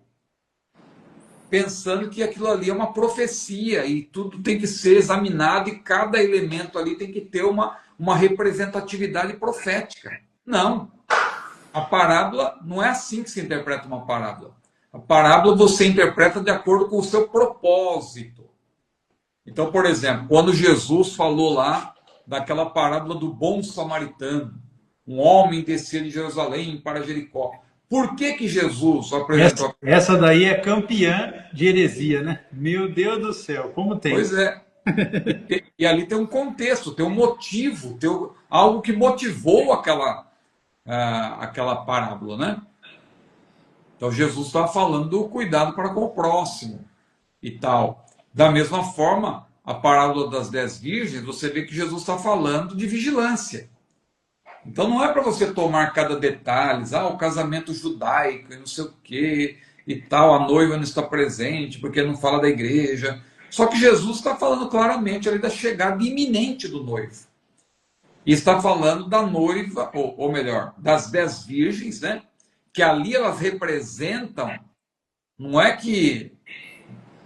Speaker 2: pensando que aquilo ali é uma profecia e tudo tem que ser examinado e cada elemento ali tem que ter uma representatividade profética. Não. A parábola não é assim que se interpreta uma parábola. A parábola você interpreta de acordo com o seu propósito. Então, por exemplo, quando Jesus falou lá daquela parábola do bom samaritano, um homem descia de Jerusalém para Jericó. Por que Jesus apresentou?
Speaker 1: Essa daí é campeã de heresia, né? Meu Deus do céu, como tem?
Speaker 2: Pois é. E ali tem um contexto, tem um motivo, tem algo que motivou aquela parábola, né? Então Jesus está falando do cuidado para com o próximo e tal. Da mesma forma, a parábola das 10 virgens, você vê que Jesus está falando de vigilância. Então não é para você tomar cada detalhe, o casamento judaico e não sei o quê e tal, a noiva não está presente porque não fala da igreja. Só que Jesus está falando claramente ali da chegada iminente do noivo. E está falando da noiva, ou melhor, das 10 virgens, né? Que ali elas representam, não é que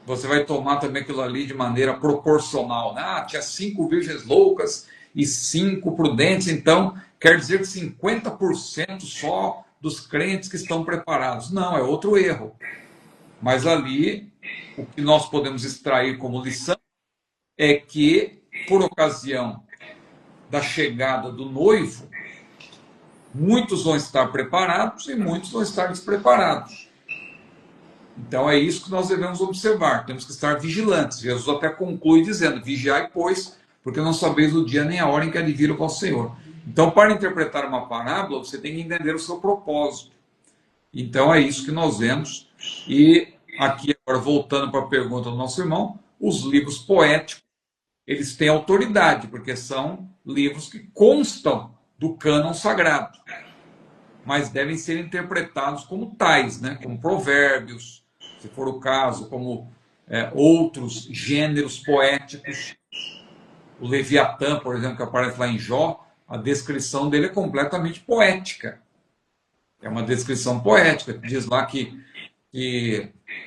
Speaker 2: você vai tomar também aquilo ali de maneira proporcional, né? Tinha 5 virgens loucas e 5 prudentes, então quer dizer que 50% só dos crentes que estão preparados. Não, é outro erro. Mas ali, o que nós podemos extrair como lição é que, por ocasião da chegada do noivo, muitos vão estar preparados e muitos vão estar despreparados. Então é isso que nós devemos observar, temos que estar vigilantes. Jesus até conclui dizendo, vigiai, pois, porque não sabeis o dia nem a hora em que há de vir o vosso Senhor. Então, para interpretar uma parábola, você tem que entender o seu propósito. Então é isso que nós vemos. E aqui, agora voltando para a pergunta do nosso irmão, os livros poéticos, eles têm autoridade, porque são livros que constam do cânon sagrado, mas devem ser interpretados como tais, né? Como provérbios, se for o caso, como outros gêneros poéticos. O Leviatã, por exemplo, que aparece lá em Jó, a descrição dele é completamente poética. É uma descrição poética. Diz lá que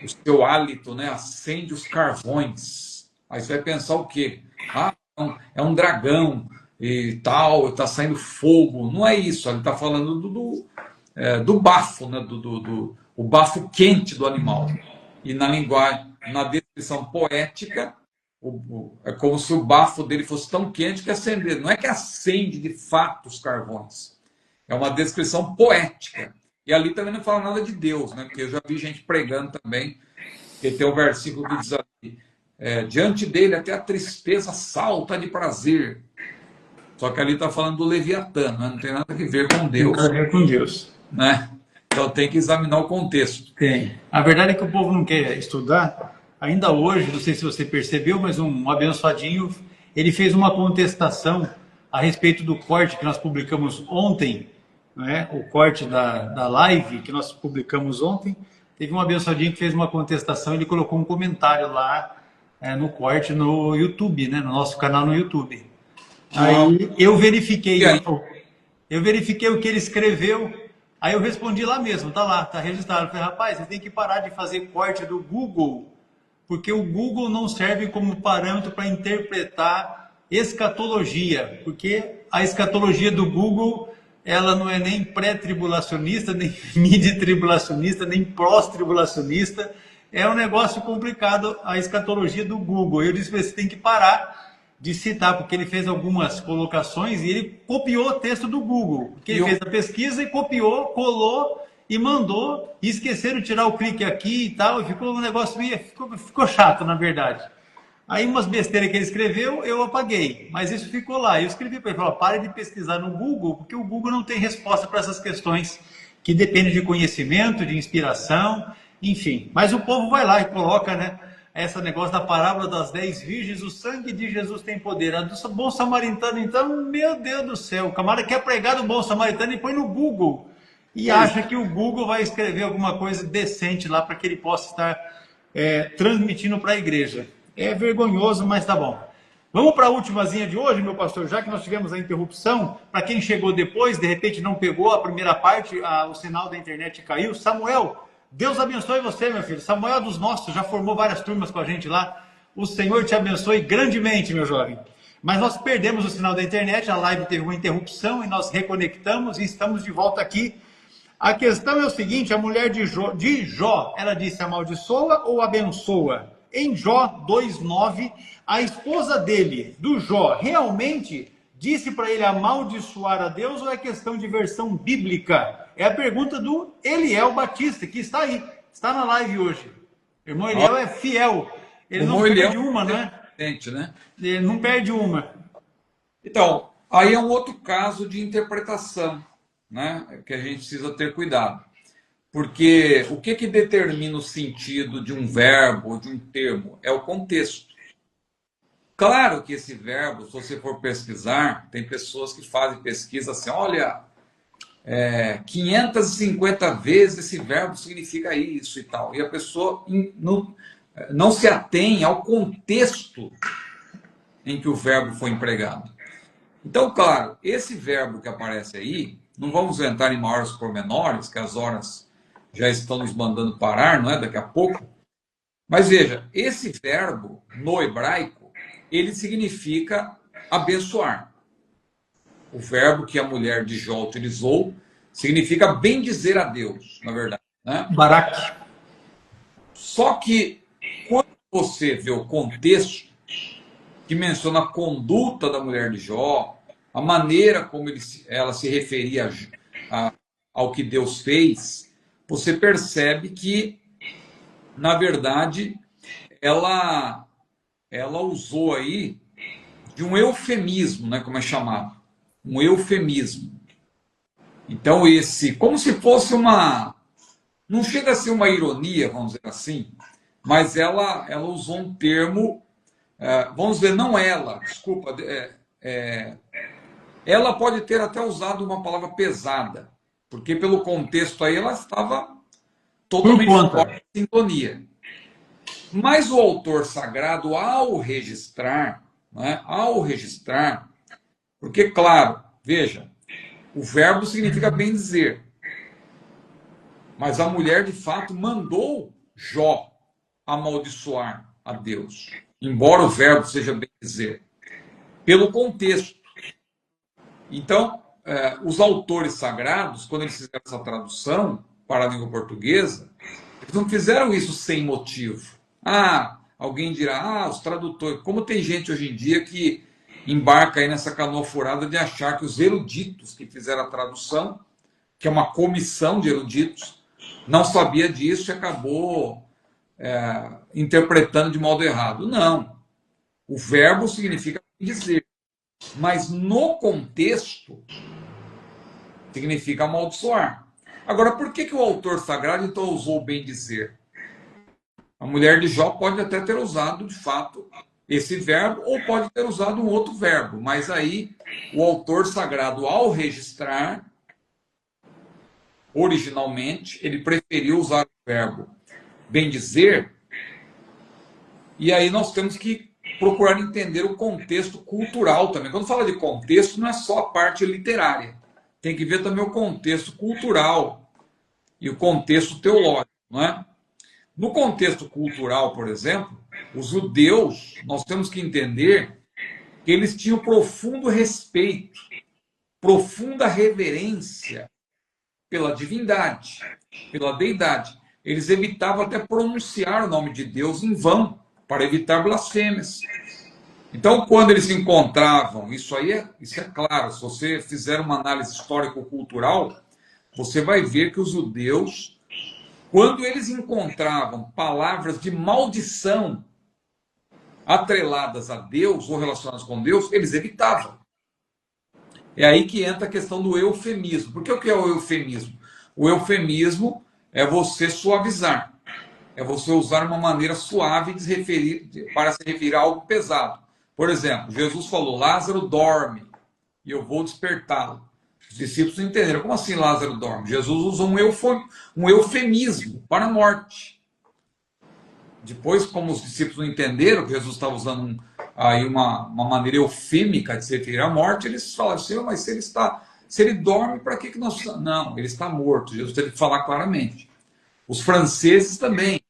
Speaker 2: o seu hálito, né, acende os carvões. Aí você vai pensar o quê? Ah, é um dragão e tal, está saindo fogo. Não é isso, ele está falando do bafo, né, o bafo quente do animal. E na linguagem, na descrição poética, é como se o bafo dele fosse tão quente que acende. Não é que acende de fato os carvões. É uma descrição poética. E ali também não fala nada de Deus, né? Porque eu já vi gente pregando também, que tem um versículo que diz assim, diante dele até a tristeza salta de prazer. Só que ali está falando do Leviatã, né? Não tem nada a ver com Deus.
Speaker 1: Tem a ver com Deus.
Speaker 2: Né? Então tem que examinar o contexto.
Speaker 1: Tem. A verdade é que o povo não quer estudar. Ainda hoje, não sei se você percebeu, mas um abençoadinho, ele fez uma contestação a respeito do corte que nós publicamos ontem, né? O corte da live que nós publicamos ontem. Teve um abençoadinho que fez uma contestação, ele colocou um comentário lá no corte no YouTube, né? No nosso canal no YouTube. Aí eu verifiquei, o que ele escreveu, aí eu respondi lá mesmo, tá lá, tá registrado. Eu falei, rapaz, você tem que parar de fazer corte do Google, porque o Google não serve como parâmetro para interpretar escatologia, porque a escatologia do Google, ela não é nem pré-tribulacionista, nem mid-tribulacionista, nem pós-tribulacionista, é um negócio complicado a escatologia do Google. Eu disse, você tem que parar de citar, porque ele fez algumas colocações e ele copiou o texto do Google, porque ele fez a pesquisa e copiou, colou e mandou, e esqueceram de tirar o clique aqui e tal, e ficou um negócio meio, ficou chato, na verdade. Aí umas besteiras que ele escreveu, eu apaguei, mas isso ficou lá. Eu escrevi para ele, falou, pare de pesquisar no Google, porque o Google não tem resposta para essas questões que dependem de conhecimento, de inspiração, enfim. Mas o povo vai lá e coloca, né? Esse negócio da parábola das 10 virgens, o sangue de Jesus tem poder. A do bom samaritano, então, meu Deus do céu, o camarada quer pregar do bom samaritano e põe no Google. E acha que o Google vai escrever alguma coisa decente lá para que ele possa estar transmitindo para a igreja. É vergonhoso, mas tá bom. Vamos para a ultimazinha de hoje, meu pastor, já que nós tivemos a interrupção. Para quem chegou depois, de repente não pegou a primeira parte, o sinal da internet caiu. Samuel, Deus abençoe você, meu filho. Samuel é dos nossos, já formou várias turmas com a gente lá. O Senhor te abençoe grandemente, meu jovem. Mas nós perdemos o sinal da internet, a live teve uma interrupção e nós reconectamos e estamos de volta aqui. A questão é o seguinte, a mulher de Jó, ela disse amaldiçoa ou abençoa? Em Jó 2:9, a esposa dele, do Jó, realmente disse para ele amaldiçoar a Deus ou é questão de versão bíblica? É a pergunta do Eliel Batista, que está aí, está na live hoje. O irmão Eliel é fiel, ele não perde uma, né? Ele não perde uma.
Speaker 2: Então, aí é um outro caso de interpretação, né? Que a gente precisa ter cuidado. Porque o que determina o sentido de um verbo ou de um termo? É o contexto. Claro que esse verbo, se você for pesquisar, tem pessoas que fazem pesquisa assim, olha, 550 vezes esse verbo significa isso e tal. E a pessoa não se atém ao contexto em que o verbo foi empregado. Então, claro, esse verbo que aparece aí, não vamos entrar em maiores pormenores, que as horas já estão nos mandando parar, não é? Daqui a pouco. Mas veja, esse verbo, no hebraico, ele significa abençoar. O verbo que a mulher de Jó utilizou significa bendizer a Deus, na verdade. Né?
Speaker 1: Barak.
Speaker 2: Só que, quando você vê o contexto, que menciona a conduta da mulher de Jó, a maneira como ela se referia ao que Deus fez, você percebe que, na verdade, ela usou aí de um eufemismo, né, como é chamado? Um eufemismo. Então, como se fosse não chega a ser uma ironia, vamos dizer assim, mas ela usou um termo, vamos dizer, não ela, desculpa, ela pode ter até usado uma palavra pesada, porque pelo contexto aí ela estava totalmente fora de sintonia. Mas o autor sagrado, ao registrar, né, porque, claro, veja, o verbo significa bem dizer, mas a mulher, de fato, mandou Jó amaldiçoar a Deus, embora o verbo seja bem dizer? Pelo contexto. Então, os autores sagrados, quando eles fizeram essa tradução para a língua portuguesa, eles não fizeram isso sem motivo. Alguém dirá, os tradutores. Como tem gente hoje em dia que embarca aí nessa canoa furada de achar que os eruditos que fizeram a tradução, que é uma comissão de eruditos, não sabia disso e acabou interpretando de modo errado. Não. O verbo significa dizer, mas no contexto significa amaldiçoar. Agora, por que o autor sagrado então usou bem dizer? A mulher de Jó pode até ter usado, de fato, esse verbo, ou pode ter usado um outro verbo, mas aí o autor sagrado, ao registrar, originalmente, ele preferiu usar o verbo bem dizer, e aí nós temos que procurar entender o contexto cultural também. Quando fala de contexto, não é só a parte literária, tem que ver também o contexto cultural e o contexto teológico, não é? No contexto cultural, por exemplo, os judeus, nós temos que entender que eles tinham profundo respeito, profunda reverência pela divindade, pela deidade. Eles evitavam até pronunciar o nome de Deus em vão, para evitar blasfêmias. Então, quando eles encontravam, isso é claro, se você fizer uma análise histórico-cultural, você vai ver que os judeus, quando eles encontravam palavras de maldição atreladas a Deus ou relacionadas com Deus, eles evitavam. É aí que entra a questão do eufemismo. Por que o que é o eufemismo? O eufemismo é você suavizar. É você usar uma maneira suave para se referir a algo pesado. Por exemplo, Jesus falou, Lázaro dorme e eu vou despertá-lo. Os discípulos não entenderam. Como assim Lázaro dorme? Jesus usou um eufemismo para a morte. Depois, como os discípulos não entenderam que Jesus estava usando aí uma maneira eufêmica de se referir à morte, eles falaram, Senhor, mas se ele dorme, para que nós... Não, ele está morto. Jesus teve que falar claramente. Os franceses também.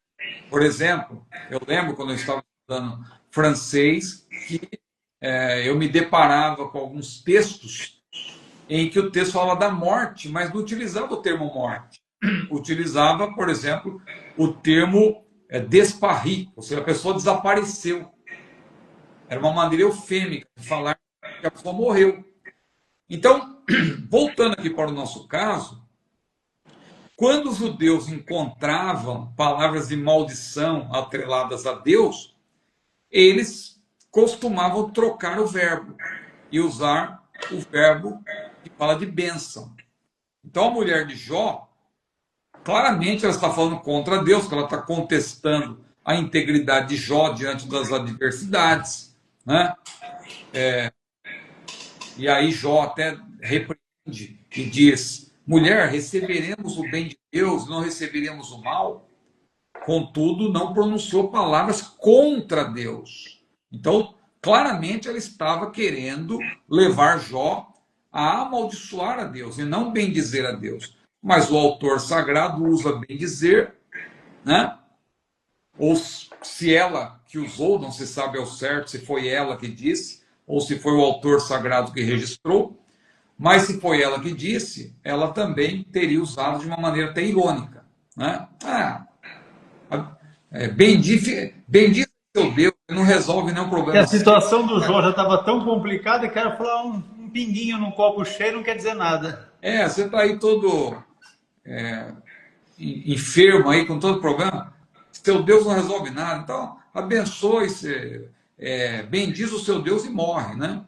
Speaker 2: Por exemplo, eu lembro quando eu estava estudando francês, que eu me deparava com alguns textos em que o texto falava da morte, mas não utilizava o termo morte. Utilizava, por exemplo, o termo disparu, ou seja, a pessoa desapareceu. Era uma maneira eufêmica de falar que a pessoa morreu. Então, voltando aqui para o nosso caso, quando os judeus encontravam palavras de maldição atreladas a Deus, eles costumavam trocar o verbo e usar o verbo que fala de bênção. Então a mulher de Jó, claramente ela está falando contra Deus, porque ela está contestando a integridade de Jó diante das adversidades, né? E aí Jó até repreende e diz, mulher, receberemos o bem de Deus, não receberemos o mal? Contudo, não pronunciou palavras contra Deus. Então, claramente ela estava querendo levar Jó a amaldiçoar a Deus e não bendizer a Deus. Mas o autor sagrado usa bendizer, né? Ou se ela que usou, não se sabe ao certo se foi ela que disse, ou se foi o autor sagrado que registrou, mas se foi ela que disse, ela também teria usado de uma maneira até irônica, né? Bendize seu Deus, não resolve nenhum
Speaker 1: E
Speaker 2: problema.
Speaker 1: a situação do Jó já estava tão complicada que era falar um pinguinho num copo cheio não quer dizer nada.
Speaker 2: Você está aí todo enfermo aí, com todo problema. Seu Deus não resolve nada. Então, abençoe-se, bendiz o seu Deus e morre, né?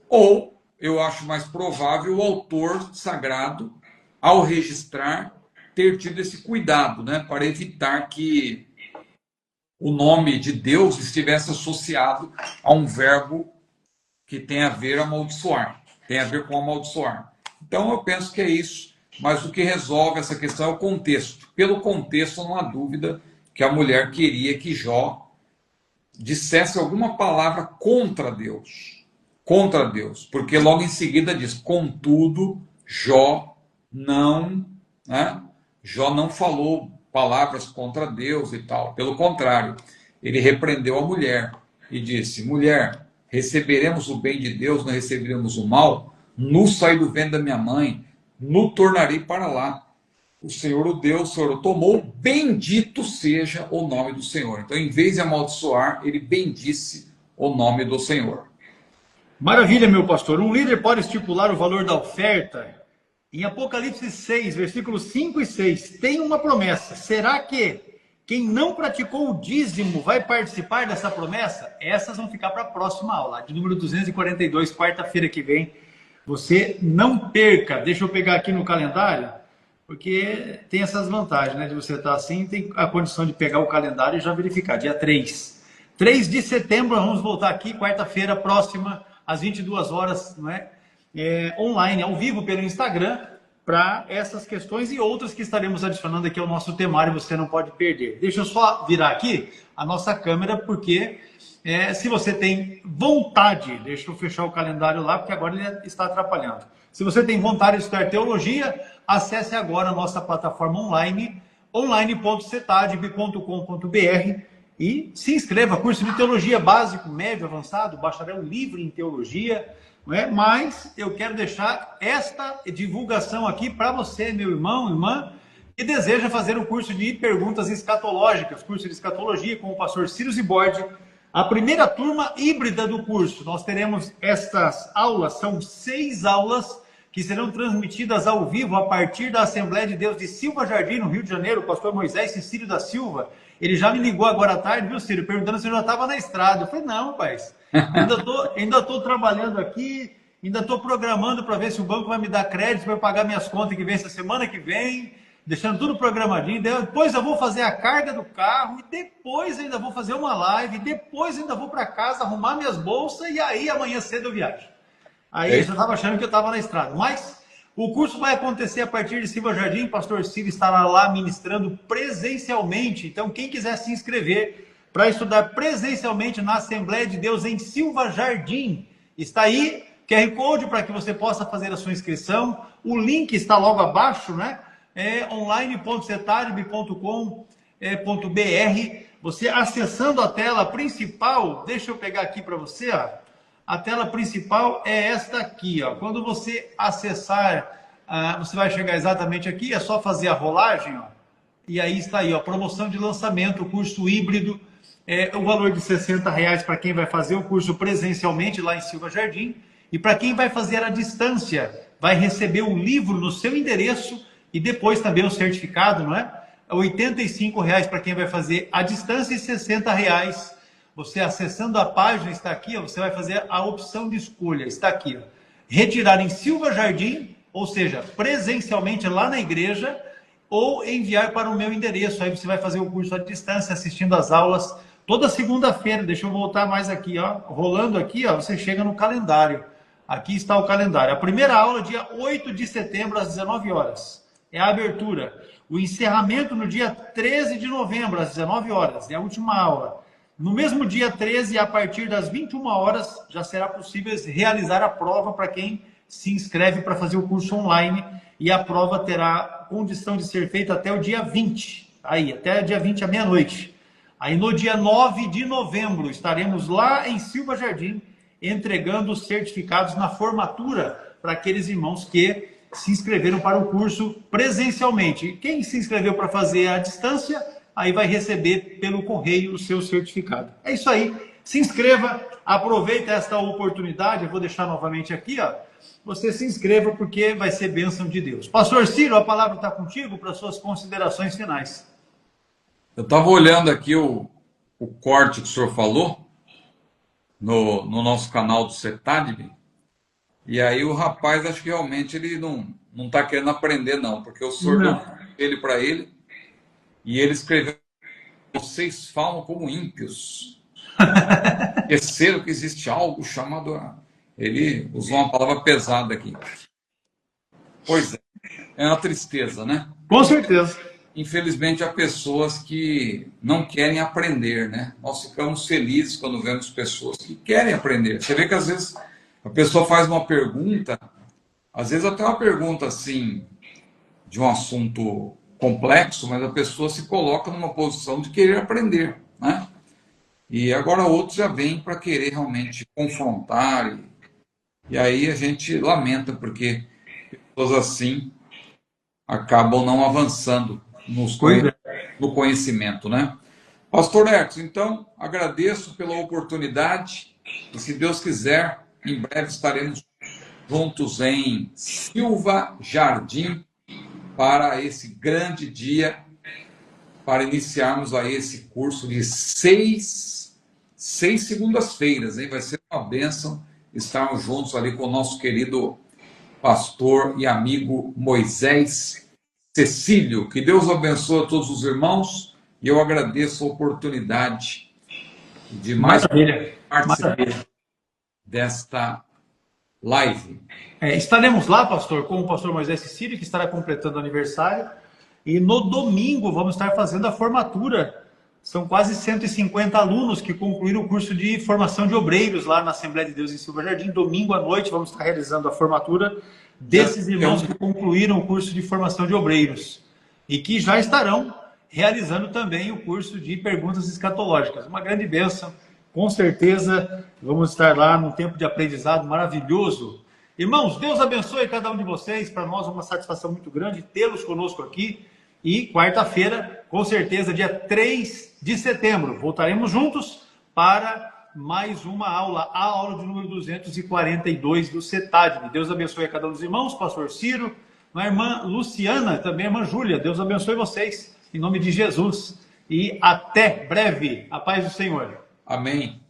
Speaker 2: Ou, eu acho mais provável, o autor sagrado, ao registrar, ter tido esse cuidado, né? Para evitar que o nome de Deus estivesse associado a um verbo que tem a ver amaldiçoar, tem a ver com amaldiçoar. Então eu penso que é isso, mas o que resolve essa questão é o contexto. Pelo contexto, não há dúvida que a mulher queria que Jó dissesse alguma palavra contra Deus, porque logo em seguida diz, contudo, Jó não falou palavras contra Deus e tal. Pelo contrário, ele repreendeu a mulher e disse: mulher, receberemos o bem de Deus, não receberemos o mal? No saí do ventre da minha mãe, no tornarei para lá. O Senhor o deu, o Senhor o tomou, bendito seja o nome do Senhor. Então, em vez de amaldiçoar, ele bendisse o nome do Senhor.
Speaker 1: Maravilha, meu pastor. Um líder pode estipular o valor da oferta? Em Apocalipse 6, versículos 5 e 6, tem uma promessa. Será que quem não praticou o dízimo vai participar dessa promessa? Essas vão ficar para a próxima aula, de número 242, quarta-feira que vem. Você não perca. Deixa eu pegar aqui no calendário, porque tem essas vantagens, né? De você estar assim, tem a condição de pegar o calendário e já verificar. Dia 3 de setembro, nós vamos voltar aqui, quarta-feira próxima, às 22 horas, não é? Online, ao vivo, pelo Instagram, para essas questões e outras que estaremos adicionando aqui ao nosso temário, você não pode perder. Deixa eu só virar aqui a nossa câmera, porque se você tem vontade, deixa eu fechar o calendário lá, porque agora ele está atrapalhando. Se você tem vontade de estudar teologia, acesse agora a nossa plataforma online, online.cetadib.com.br, e se inscreva. Curso de teologia básico, médio, avançado, bacharel livre em teologia, não é? Mas eu quero deixar esta divulgação aqui para você, meu irmão, irmã, que deseja fazer o curso de perguntas escatológicas, curso de escatologia com o pastor Ciro Zibordi, a primeira turma híbrida do curso. Nós teremos estas aulas, são 6 aulas que serão transmitidas ao vivo a partir da Assembleia de Deus de Silva Jardim, no Rio de Janeiro. O pastor Moisés Cecílio da Silva, ele já me ligou agora à tarde, viu, Ciro, perguntando se eu já estava na estrada. Eu falei, não, rapaz, ainda estou trabalhando aqui, ainda estou programando para ver se o banco vai me dar crédito para pagar minhas contas que vem essa semana que vem, deixando tudo programadinho. Depois eu vou fazer a carga do carro, e depois ainda vou fazer uma live, depois ainda vou para casa arrumar minhas bolsas, e aí amanhã cedo eu viajo. Aí eu já estava achando que eu estava na estrada. Mas o curso vai acontecer a partir de Silva Jardim. Pastor Ciro estará lá ministrando presencialmente. Então, quem quiser se inscrever para estudar presencialmente na Assembleia de Deus em Silva Jardim, está aí, QR Code para que você possa fazer a sua inscrição. O link está logo abaixo, né? online.cetadib.com.br. Você acessando a tela principal, deixa eu pegar aqui para você, ó. A tela principal é esta aqui, ó. Quando você acessar, você vai chegar exatamente aqui, é só fazer a rolagem, ó. E aí está aí, ó, promoção de lançamento, curso híbrido, o valor de R$60 para quem vai fazer o curso presencialmente lá em Silva Jardim, e para quem vai fazer à distância, vai receber um livro no seu endereço e depois também o certificado, não é? R$85 para quem vai fazer à distância e R$60. Você acessando a página, está aqui, ó, você vai fazer a opção de escolha, está aqui, ó, retirar em Silva Jardim, ou seja, presencialmente lá na igreja, ou enviar para o meu endereço. Aí você vai fazer o curso à distância, assistindo às aulas, toda segunda-feira. Deixa eu voltar mais aqui, ó, rolando aqui, ó, você chega no calendário. Aqui está o calendário. A primeira aula, dia 8 de setembro, às 19 horas, é a abertura. O encerramento no dia 13 de novembro, às 19 horas, é a última aula. No mesmo dia 13, a partir das 21 horas, já será possível realizar a prova para quem se inscreve para fazer o curso online. E a prova terá condição de ser feita até o dia 20. Aí, até o dia 20 à meia-noite. Aí, no dia 9 de novembro, estaremos lá em Silva Jardim, entregando os certificados na formatura para aqueles irmãos que se inscreveram para o curso presencialmente. E quem se inscreveu para fazer à distância, aí vai receber pelo correio o seu certificado. É isso aí. Se inscreva, aproveita esta oportunidade. Eu vou deixar novamente aqui, ó. Você se inscreva porque vai ser bênção de Deus. Pastor Ciro, a palavra está contigo para suas considerações finais.
Speaker 2: Eu estava olhando aqui o corte que o senhor falou no nosso canal do CETADB, e aí o rapaz, acho que realmente ele não está querendo aprender, não, porque o senhor deu ele para ele, e ele escreveu: vocês falam como ímpios. Esqueceram que existe algo chamado... Ele usou uma palavra pesada aqui. Pois é uma tristeza, né?
Speaker 1: Com certeza.
Speaker 2: Infelizmente, há pessoas que não querem aprender, né? Nós ficamos felizes quando vemos pessoas que querem aprender. Você vê que às vezes a pessoa faz uma pergunta, às vezes até uma pergunta assim, de um assunto complexo, mas a pessoa se coloca numa posição de querer aprender, né? E agora outros já vêm para querer realmente confrontar, e aí a gente lamenta, porque pessoas assim acabam não avançando no conhecimento, né? Pastor Hertz, então, agradeço pela oportunidade, e se Deus quiser, em breve estaremos juntos em Silva Jardim, para esse grande dia, para iniciarmos aí esse curso de seis segundas-feiras, hein? Vai ser uma bênção estarmos juntos ali com o nosso querido pastor e amigo Moisés Cecílio. Que Deus abençoe a todos os irmãos, e eu agradeço a oportunidade de mais participar desta live.
Speaker 1: Estaremos lá, pastor, com o pastor Moisés Cecílio, que estará completando aniversário. E no domingo vamos estar fazendo a formatura. São quase 150 alunos que concluíram o curso de formação de obreiros lá na Assembleia de Deus em Silva Jardim. Domingo à noite vamos estar realizando a formatura desses irmãos que concluíram o curso de formação de obreiros. E que já estarão realizando também o curso de perguntas escatológicas. Uma grande bênção. Com certeza vamos estar lá num tempo de aprendizado maravilhoso. Irmãos, Deus abençoe cada um de vocês. Para nós é uma satisfação muito grande tê-los conosco aqui. E quarta-feira, com certeza, dia 3 de setembro, voltaremos juntos para mais uma aula, a aula de número 242 do CETAD. Deus abençoe a cada um dos irmãos, pastor Ciro, a irmã Luciana, também a irmã Júlia. Deus abençoe vocês, em nome de Jesus. E até breve. A paz do Senhor.
Speaker 2: Amém.